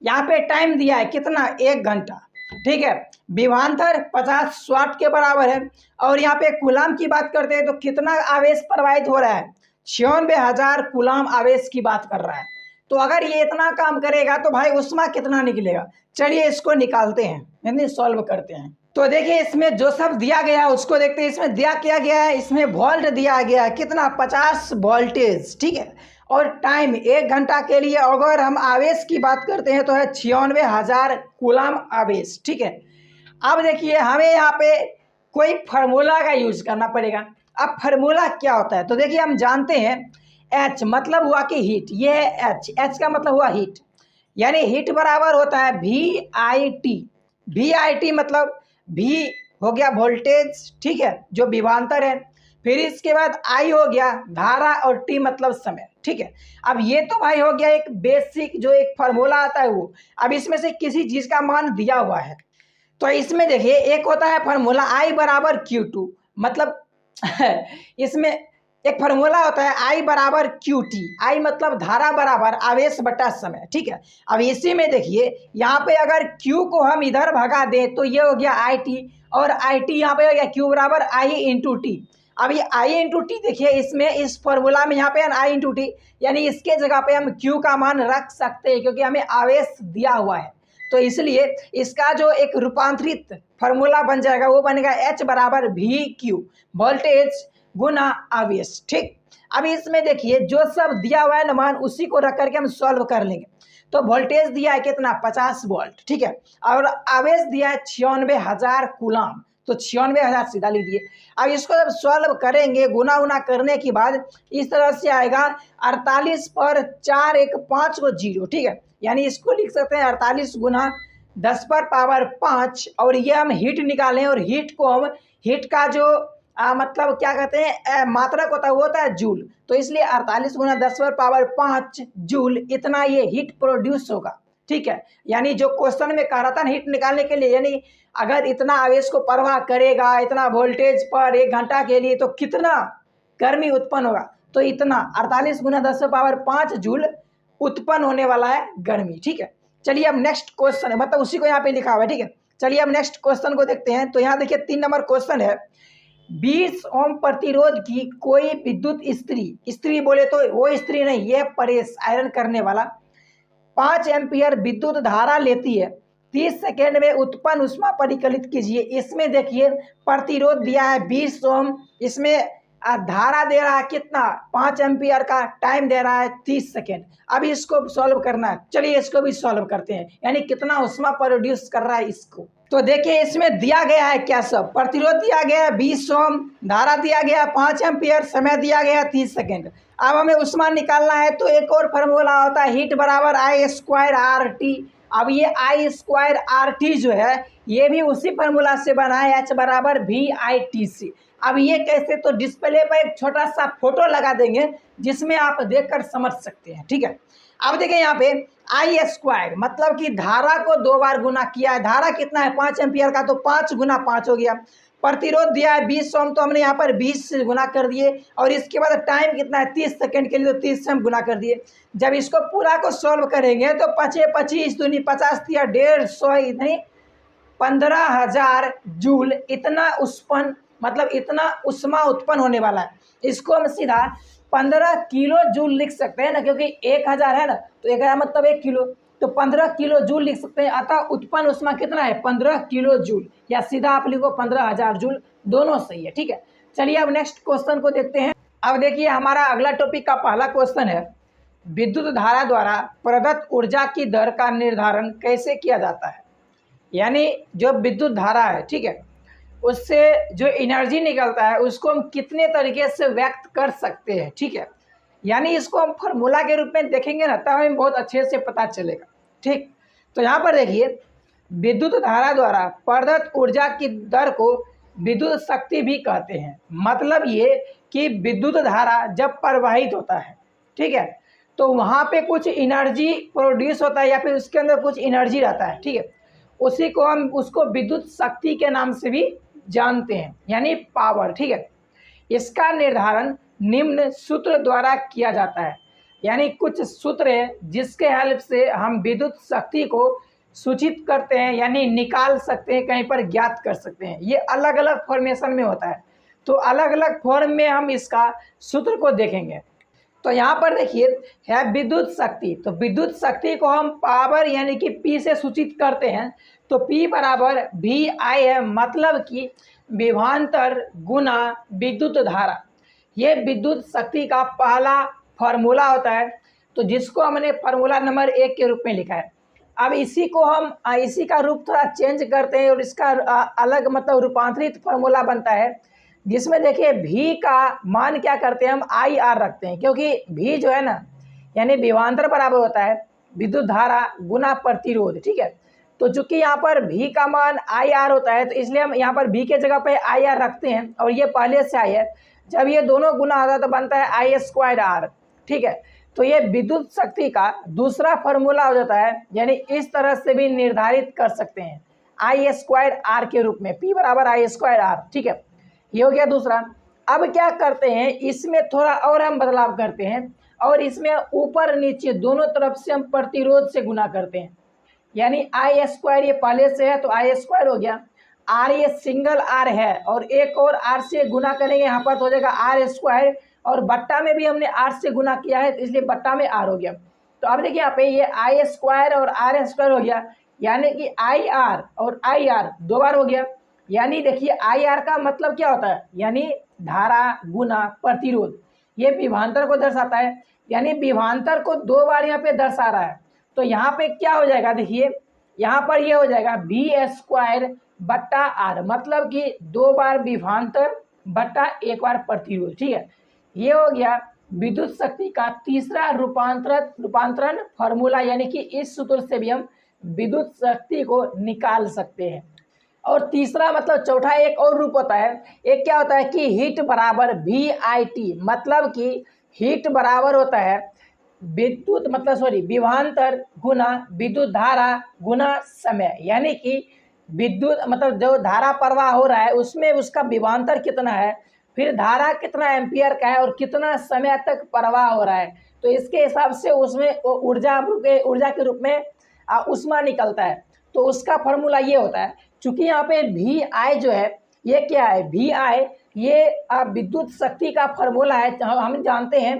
यहाँ पे टाइम दिया है कितना? 1 घंटा। ठीक है, विभवांतर 50 वाट के बराबर है और यहाँ पे कूलम की बात करते हैं तो कितना आवेश प्रवाहित हो रहा है? 96,000 कूलम आवेश की बात कर रहा है। तो अगर ये इतना काम करेगा तो भाई ऊष्मा कितना निकलेगा? चलिए इसको निकालते हैं, यानी सॉल्व करते हैं। तो देखिए इसमें जो सब दिया गया है उसको देखते हैं। इसमें दिया क्या गया है? इसमें वोल्ट दिया गया है कितना? 50 वोल्टेज। ठीक है, और टाइम 1 घंटा के लिए अगर हम आवेश की बात करते हैं तो है 96,000 कूलम आवेश। ठीक है, अब देखिए हमें यहाँ पे कोई फार्मूला का यूज करना पड़ेगा। अब फार्मूला क्या होता है? तो देखिए हम जानते हैं H मतलब हुआ कि हीट, ये है H का मतलब हुआ हीट, यानी हीट बराबर होता है VIT। VIT मतलब V हो गया वोल्टेज, ठीक है, जो विभवांतर है, फिर इसके बाद I हो गया धारा और T मतलब समय। ठीक है, अब ये तो भाई हो गया एक बेसिक जो एक फार्मूला आता है वो। अब इसमें से किसी चीज़ का मान दिया हुआ है तो इसमें देखिए एक होता है फार्मूला I बराबर Q2, मतलब इसमें एक फार्मूला होता है I बराबर QT। I मतलब धारा बराबर आवेश बटा समय। ठीक है, अब इसी में देखिए यहाँ पे अगर Q को हम इधर भगा दें तो ये हो गया IT और IT यहाँ पे हो गया Q बराबर I इंटू टी। अब ये I इंटू टी देखिए इसमें इस फॉर्मूला में यहाँ पे I इंटू टी, यानी इसके जगह पे हम Q का मान रख सकते हैं क्योंकि हमें आवेश दिया हुआ है। तो इसलिए इसका जो एक रूपांतरित फार्मूला बन जाएगा वो बनेगा H बराबर VQ, वोल्टेज गुना आवेश। ठीक, अब इसमें देखिए जो सब दिया हुआ है ना मान उसी को रख करके हम सॉल्व कर लेंगे। तो वोल्टेज दिया है कितना? 50 वोल्ट। ठीक है, और आवेश दिया है 96,000 कूलम, तो 96,000 सीधा लिख दिए। अब इसको जब सॉल्व करेंगे गुना उना करने के बाद इस तरह से आएगा 48 पर 4 1 5 को 0। ठीक है, यानी इसको लिख सकते हैं 48 गुना 10 पर पावर 5, और ये हम हीट निकालें और हीट को हम हीट का जो मतलब क्या कहते हैं मात्रक होता है वो होता है जूल। तो इसलिए 48 गुना 10 पर पावर 5 जूल इतना ये हीट प्रोड्यूस होगा। ठीक है, यानी जो क्वेश्चन में कह रहा था हीट निकालने के लिए, यानी अगर इतना आवेश को प्रवाह करेगा इतना वोल्टेज पर 1 घंटा के लिए तो कितना गर्मी उत्पन्न होगा? तो इतना 48 गुना 10 पर पावर 5 जूल उत्पन्न होने वाला है गर्मी। ठीक है, चलिए अब नेक्स्ट क्वेश्चन है, मतलब उसी को यहाँ पे लिखा हुआ है। ठीक है, चलिए अब नेक्स्ट क्वेश्चन को देखते हैं। तो यहाँ देखिए 3 नंबर क्वेश्चन है, 20 ओम प्रतिरोध की कोई विद्युत स्त्री बोले तो वो स्त्री नहीं, ये प्रेस आयरन करने वाला 5 एम्पियर विद्युत धारा लेती है, 30 सेकेंड में उत्पन्न ऊष्मा परिकलित कीजिए। इसमें देखिए प्रतिरोध दिया है 20 ओम, इसमें धारा दे रहा है कितना? 5 एम्पियर का, टाइम दे रहा है 30 सेकेंड। अब इसको सॉल्व करना है, चलिए इसको भी सॉल्व करते हैं, यानी कितना ऊष्मा प्रोड्यूस कर रहा है इसको। तो देखिए इसमें दिया गया है क्या सब? प्रतिरोध दिया गया है 20 ओम, धारा दिया गया है 5 एम्पियर, समय दिया गया है 30 सेकेंड। अब हमें ऊष्मा निकालना है तो एक और फार्मूला होता है हीट बराबर I स्क्वायर RT। अब ये I स्क्वायर RT जो है ये भी उसी फार्मूला से बना है, H बराबर VITC। अब ये कैसे? तो डिस्प्ले पर एक छोटा सा फोटो लगा देंगे जिसमें आप देखकर समझ सकते हैं। ठीक है, अब देखिए यहाँ पे I स्क्वायर मतलब कि धारा को 2 बार गुना किया है। धारा कितना है? 5 एम्पियर का, तो 5 गुना 5 हो गया। प्रतिरोध दिया है 20 ओम, तो हमने यहाँ पर 20 से गुना कर दिए, और इसके बाद टाइम कितना है? 30 सेकेंड के लिए, तो 30 से हम गुना कर दिए। जब इसको पूरा को सॉल्व करेंगे तो 5 25 दूनी 50 दिया 150 नहीं 15,000 जूल इतना उत्पन्न, मतलब इतना ऊष्मा उत्पन्न होने वाला है। इसको हम सीधा 15 किलो जूल लिख सकते हैं ना, क्योंकि 1000 है ना, तो 1000 मतलब 1 किलो, तो 15 किलो जूल लिख सकते हैं। अतः उत्पन्न ऊष्मा कितना है? 15 किलो जूल, या सीधा आप लिखो 15,000 जूल, दोनों सही है। ठीक है, चलिए अब नेक्स्ट क्वेश्चन को देखते हैं। अब देखिए हमारा अगला टॉपिक का पहला क्वेश्चन है, विद्युत धारा द्वारा प्रदत्त ऊर्जा की दर का निर्धारण कैसे किया जाता है। यानी जो विद्युत धारा है, ठीक है, उससे जो एनर्जी निकलता है उसको हम कितने तरीके से व्यक्त कर सकते हैं। ठीक है, यानी इसको हम फार्मूला के रूप में देखेंगे ना, तब हमें बहुत अच्छे से पता चलेगा। ठीक, तो यहाँ पर देखिए विद्युत धारा द्वारा प्रदत्त ऊर्जा की दर को विद्युत शक्ति भी कहते हैं। मतलब ये कि विद्युत धारा जब प्रवाहित होता है, ठीक है, तो वहाँ पे कुछ एनर्जी प्रोड्यूस होता है या फिर उसके अंदर कुछ एनर्जी रहता है। ठीक है, उसी को हम उसको विद्युत शक्ति के नाम से भी जानते हैं, यानी पावर। ठीक है, इसका निर्धारण निम्न सूत्र द्वारा किया जाता है। यानी कुछ सूत्र है जिसके हेल्प से हम विद्युत शक्ति को सूचित करते हैं, यानी निकाल सकते हैं, कहीं पर ज्ञात कर सकते हैं। ये अलग अलग फॉर्मेशन में होता है, तो अलग अलग फॉर्म में हम इसका सूत्र को देखेंगे। तो यहाँ पर देखिए है विद्युत शक्ति, तो विद्युत शक्ति को हम पावर यानी कि P से सूचित करते हैं। तो P बराबर VI है, मतलब कि विभवांतर गुना विद्युत धारा। ये विद्युत शक्ति का पहला फार्मूला होता है, तो जिसको हमने फार्मूला नंबर 1 के रूप में लिखा है। अब इसी को हम इसी का रूप थोड़ा चेंज करते हैं और इसका अलग मतलब रूपांतरित फार्मूला बनता है, जिसमें देखिए V का मान क्या करते हैं हम IR रखते हैं, क्योंकि V जो है ना यानी विभवांतर बराबर होता है विद्युत धारा गुना प्रतिरोध। ठीक है, तो चूंकि यहाँ पर V का मान IR होता है, तो इसलिए हम यहाँ पर V के जगह पे IR रखते हैं, और ये पहले से आई है। जब ये दोनों गुना होता है तो बनता है I²R। ठीक है, तो ये विद्युत शक्ति का दूसरा फार्मूला हो जाता है, यानी इस तरह से भी निर्धारित कर सकते हैं I² के रूप में, P बराबर I²R। ठीक है, ये हो गया दूसरा। अब क्या करते हैं, इसमें थोड़ा और हम बदलाव करते हैं, और इसमें ऊपर नीचे दोनों तरफ से हम प्रतिरोध से गुना करते हैं। यानी I² ये पहले से है तो I² हो गया, R ये सिंगल R है और एक और R से गुना करेंगे यहाँ पर तो हो जाएगा R², और बट्टा में भी हमने R से गुना किया है तो इसलिए बट्टा में R हो गया। तो अब देखिए यहाँ पे ये I² और R² हो गया, यानी कि IR और IR दो बार हो गया। यानी देखिए IR का मतलब क्या होता है, यानी धारा गुना प्रतिरोध, ये विभवांतर को दर्शाता है, यानी विभवांतर को दो बार यहाँ पे दर्शा रहा है। तो यहाँ पे क्या हो जाएगा, देखिए यहाँ पर ये हो जाएगा V² बट्टा R, मतलब कि दो बार विभवांतर बट्टा एक बार प्रतिरोध। ठीक है, ये हो गया विद्युत शक्ति का तीसरा रूपांतरण फार्मूला, यानी कि इस सूत्र से भी हम विद्युत शक्ति को निकाल सकते हैं। और तीसरा मतलब चौथा एक और रूप होता है, एक क्या होता है कि हीट बराबर VIT, मतलब कि हीट बराबर होता है विद्युत मतलब विभवांतर गुना विद्युत धारा गुना समय। यानी कि विद्युत मतलब जो धारा प्रवाह हो रहा है उसमें उसका विभवांतर कितना है, फिर धारा कितना एम्पियर का है और कितना समय तक प्रवाह हो रहा है, तो इसके हिसाब से उसमें ऊर्जा के रूप में ऊष्मा निकलता है। तो उसका फार्मूला ये होता है, चूंकि यहाँ पे VI जो है ये क्या है, VI ये विद्युत शक्ति का फार्मूला है। हम जानते हैं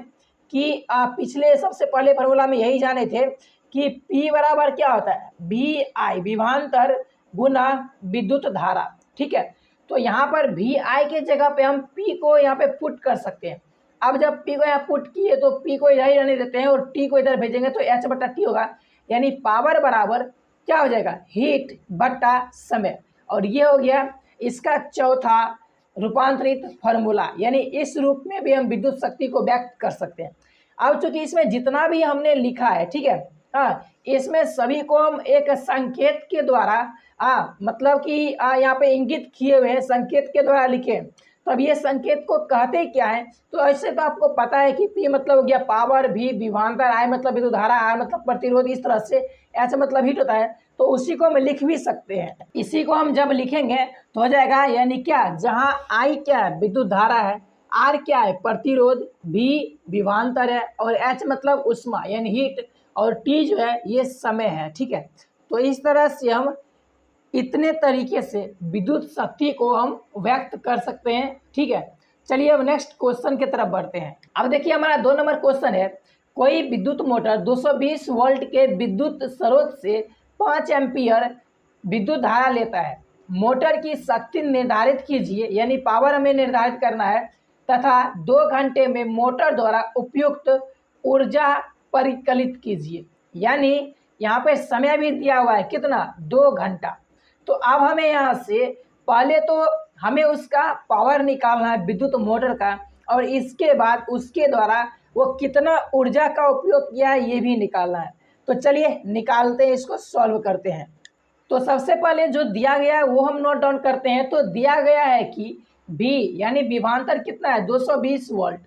कि पिछले सबसे पहले फार्मूला में यही जाने थे कि P बराबर क्या होता है, VI विभवांतर गुना विद्युत धारा। ठीक है, तो यहाँ पर VI के जगह पे हम P को यहाँ पे पुट कर सकते हैं। अब जब P को यहाँ पुट किए तो P को इधर ही रहने देते हैं और T को इधर भेजेंगे तो H/T होगा, यानी पावर बराबर क्या हो जाएगा, हीट बट्टा समय। और ये हो गया इसका चौथा रूपांतरित फार्मूला, यानी इस रूप में भी हम विद्युत शक्ति को व्यक्त कर सकते हैं। अब चूंकि इसमें जितना भी हमने लिखा है, ठीक है, हाँ, इसमें सभी को हम एक संकेत के द्वारा मतलब कि यहाँ पे इंगित किए हुए हैं संकेत के द्वारा लिखे। तो अब ये संकेत को कहते क्या है, तो ऐसे तो आपको पता है कि P मतलब हो गया पावर, V विभवांतर, I मतलब विद्युत धारा, R मतलब प्रतिरोध, इस तरह से H मतलब हीट होता है, तो उसी को हम लिख भी सकते हैं। इसी को हम जब लिखेंगे तो हो जाएगा, यानी क्या, जहाँ I क्या है विद्युत धारा है, R क्या है प्रतिरोध, V विभवांतर है और H मतलब ऊष्मा यानी हीट, और T जो है ये समय है। ठीक है, तो इस तरह से हम इतने तरीके से विद्युत शक्ति को हम व्यक्त कर सकते हैं। ठीक है, चलिए अब नेक्स्ट क्वेश्चन की तरफ बढ़ते हैं। अब देखिए हमारा 2 नंबर क्वेश्चन है, कोई विद्युत मोटर 220 वोल्ट के विद्युत स्रोत से 5 एम्पीयर विद्युत धारा लेता है। मोटर की शक्ति निर्धारित कीजिए, यानी पावर हमें निर्धारित करना है, तथा 2 घंटे में मोटर द्वारा उपयुक्त ऊर्जा परिकलित कीजिए। यानी यहाँ पे समय भी दिया हुआ है कितना, 2 घंटा। तो अब हमें यहाँ से पहले तो हमें उसका पावर निकालना है विद्युत मोटर का, और इसके बाद उसके द्वारा वो कितना ऊर्जा का उपयोग किया है ये भी निकालना है। तो चलिए निकालते हैं, इसको सॉल्व करते हैं। तो सबसे पहले जो दिया गया है वो हम नोट डाउन करते हैं। तो दिया गया है कि V यानी विभवांतर कितना है, 220 वोल्ट।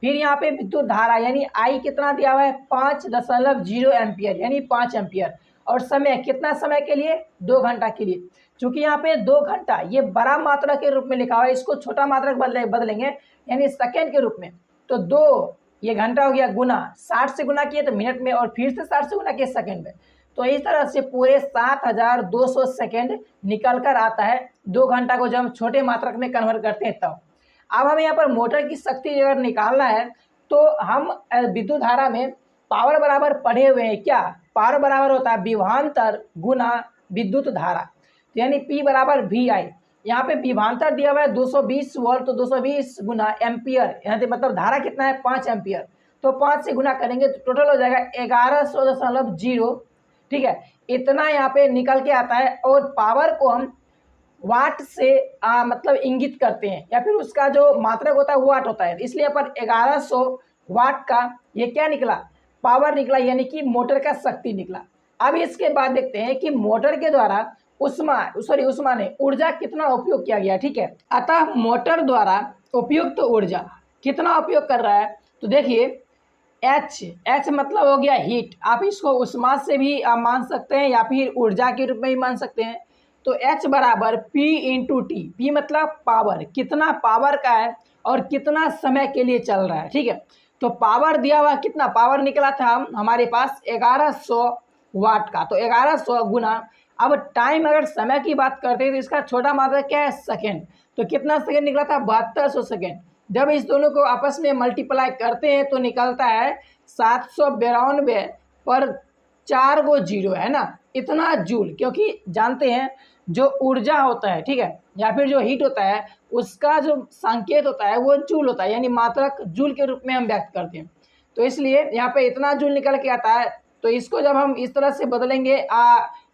फिर यहाँ पे विद्युत धारा यानी I कितना दिया हुआ है, 5.0 एम्पियर यानी 5 एम्पियर। और समय कितना, समय के लिए 2 घंटा के लिए। चूँकि यहाँ पे 2 घंटा ये बड़ा मात्रा के रूप में लिखा हुआ है, इसको छोटा मात्रा बदलेंगे यानी सेकेंड के रूप में। तो 2 ये घंटा हो गया, गुना 60 से गुना किए तो मिनट में, और फिर से 60 से गुना किए सेकेंड में। तो इस तरह से पूरे 7200 सेकेंड निकल कर आता है 2 घंटा को जब हम छोटे मात्रक में कन्वर्ट करते हैं तब। अब हमें यहाँ पर मोटर की शक्ति अगर निकालना है तो हम विद्युत धारा में पावर बराबर पढ़े हुए हैं। क्या पावर बराबर होता है, विभवांतर गुना विद्युत धारा, यानी P बराबर VI। यहाँ पे विभवांतर दिया हुआ है 220 वोल्ट, तो 220 गुना एम्पियर, यहाँ से मतलब धारा कितना है, 5 एम्पियर। तो 5 से गुना करेंगे तो टोटल हो जाएगा 1100.0। ठीक है, इतना यहाँ पे निकल के आता है। और पावर को हम वाट से मतलब इंगित करते हैं, या फिर उसका जो मात्रक होता है वो वाट होता है, इसलिए यहाँ पर 1100 वाट का ये क्या निकला, पावर निकला, यानी कि मोटर का शक्ति निकला। अब इसके बाद देखते हैं कि मोटर के द्वारा उष्मा ने ऊर्जा कितना उपयोग किया गया। ठीक है, अतः मोटर द्वारा उपयुक्त ऊर्जा कितना उपयोग कर रहा है, तो देखिए H मतलब हो गया हीट। आप इसको उष्मा से भी मान सकते हैं या फिर ऊर्जा के रूप में भी मान सकते हैं। तो H बराबर P इंटू टी। P मतलब पावर, कितना पावर का है और कितना समय के लिए चल रहा है। ठीक है, तो पावर दिया हुआ कितना, पावर निकला था हमारे पास 1100 वाट का। तो 1100 गुना, अब टाइम अगर समय की बात करते हैं तो इसका छोटा मात्रा क्या है, सेकेंड। तो कितना सेकेंड निकला था, 7200 सेकेंड। जब इस दोनों को आपस में मल्टीप्लाई करते हैं तो निकलता है 792 पर 4 गो जीरो, है ना, इतना जूल। क्योंकि जानते हैं जो ऊर्जा होता है, ठीक है, या फिर जो हीट होता है उसका जो संकेत होता है वो जूल होता है, यानी मात्रक जूल के रूप में हम व्यक्त करते हैं। तो इसलिए यहाँ पे इतना जूल निकल के आता है। तो इसको जब हम इस तरह से बदलेंगे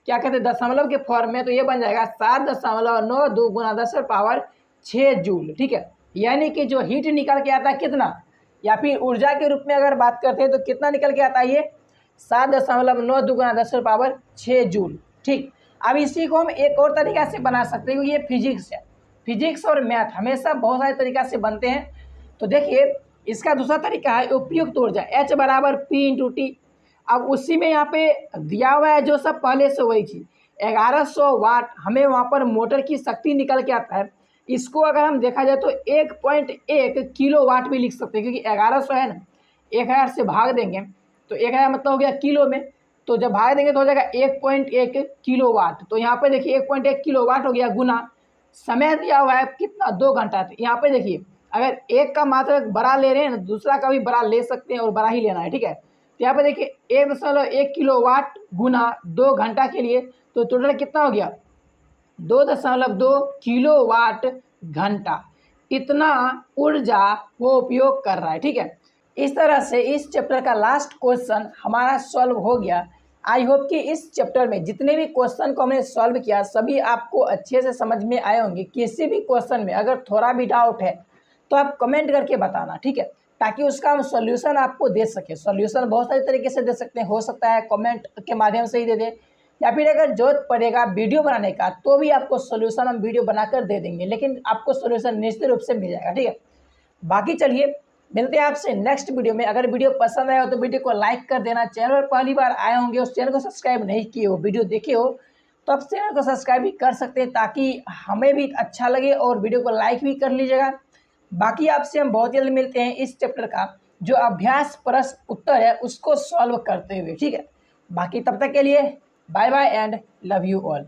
क्या कहते हैं, दशमलव के फॉर्म में, तो ये बन जाएगा 7.92 गुना 10⁻6 जूल। ठीक है, यानी कि जो हीट निकल के आता है कितना, या फिर ऊर्जा के रूप में अगर बात करते हैं तो कितना निकल के आता है, ये 7.92 गुना 10⁻6 जूल। ठीक, अब इसी को हम एक और तरीका से बना सकते हैं, क्योंकि ये फिजिक्स है। फिजिक्स और मैथ हमेशा बहुत सारे तरीका से बनते हैं। तो देखिए इसका दूसरा तरीका है उपयुक्त ऊर्जा, H बराबर P इंटू टी। अब उसी में यहाँ पे दिया हुआ है जो सब पहले से वही चीज़, 1100 वाट हमें वहाँ पर मोटर की शक्ति निकल के आता है। इसको अगर हम देखा जाए तो 1.1 किलो वाट भी लिख सकते हैं, क्योंकि 1100 है ना, 1000 से भाग देंगे तो 1000 मतलब हो गया किलो में, तो जब भाग देंगे तो हो जाएगा 1.1 किलो वाट। तो यहाँ पे देखिए 1.1 किलो वाट हो गया, गुना समय दिया हुआ है कितना, 2 घंटा। तो यहाँ पे देखिए अगर एक का मात्रक बड़ा ले रहे हैं ना, दूसरा का भी बड़ा ले सकते हैं और बड़ा ही लेना है। ठीक है, तो यहाँ पे देखिए 1.1 किलो वाट गुना 2 घंटा के लिए, तो टोटल कितना हो गया, 2.2 किलो वाट घंटा। इतना ऊर्जा वो उपयोग कर रहा है। ठीक है, इस तरह से इस चैप्टर का लास्ट क्वेश्चन हमारा सॉल्व हो गया। आई होप कि इस चैप्टर में जितने भी क्वेश्चन को हमने सॉल्व किया सभी आपको अच्छे से समझ में आए होंगे। किसी भी क्वेश्चन में अगर थोड़ा भी डाउट है तो आप कमेंट करके बताना, ठीक है, ताकि उसका हम सॉल्यूशन आपको दे सके। सॉल्यूशन बहुत सारे तरीके से दे सकते हैं, हो सकता है कमेंट के माध्यम से ही दे दें, या फिर अगर जरूरत पड़ेगा वीडियो बनाने का तो भी आपको सॉल्यूशन हम वीडियो बनाकर दे देंगे, लेकिन आपको सॉल्यूशन निश्चित रूप से मिल जाएगा। ठीक है, बाकी चलिए मिलते हैं आपसे नेक्स्ट वीडियो में। अगर वीडियो पसंद आया हो तो वीडियो को लाइक कर देना। चैनल पर पहली बार आए होंगे, उस चैनल को सब्सक्राइब नहीं किए हो, वीडियो देखे हो तो आप चैनल को सब्सक्राइब भी कर सकते हैं, ताकि हमें भी अच्छा लगे, और वीडियो को लाइक भी कर लीजिएगा। बाकी आपसे हम बहुत जल्द मिलते हैं इस चैप्टर का जो अभ्यास प्रश्न उत्तर है उसको सॉल्व करते हुए। ठीक है, बाकी तब तक के लिए bye bye and love you all.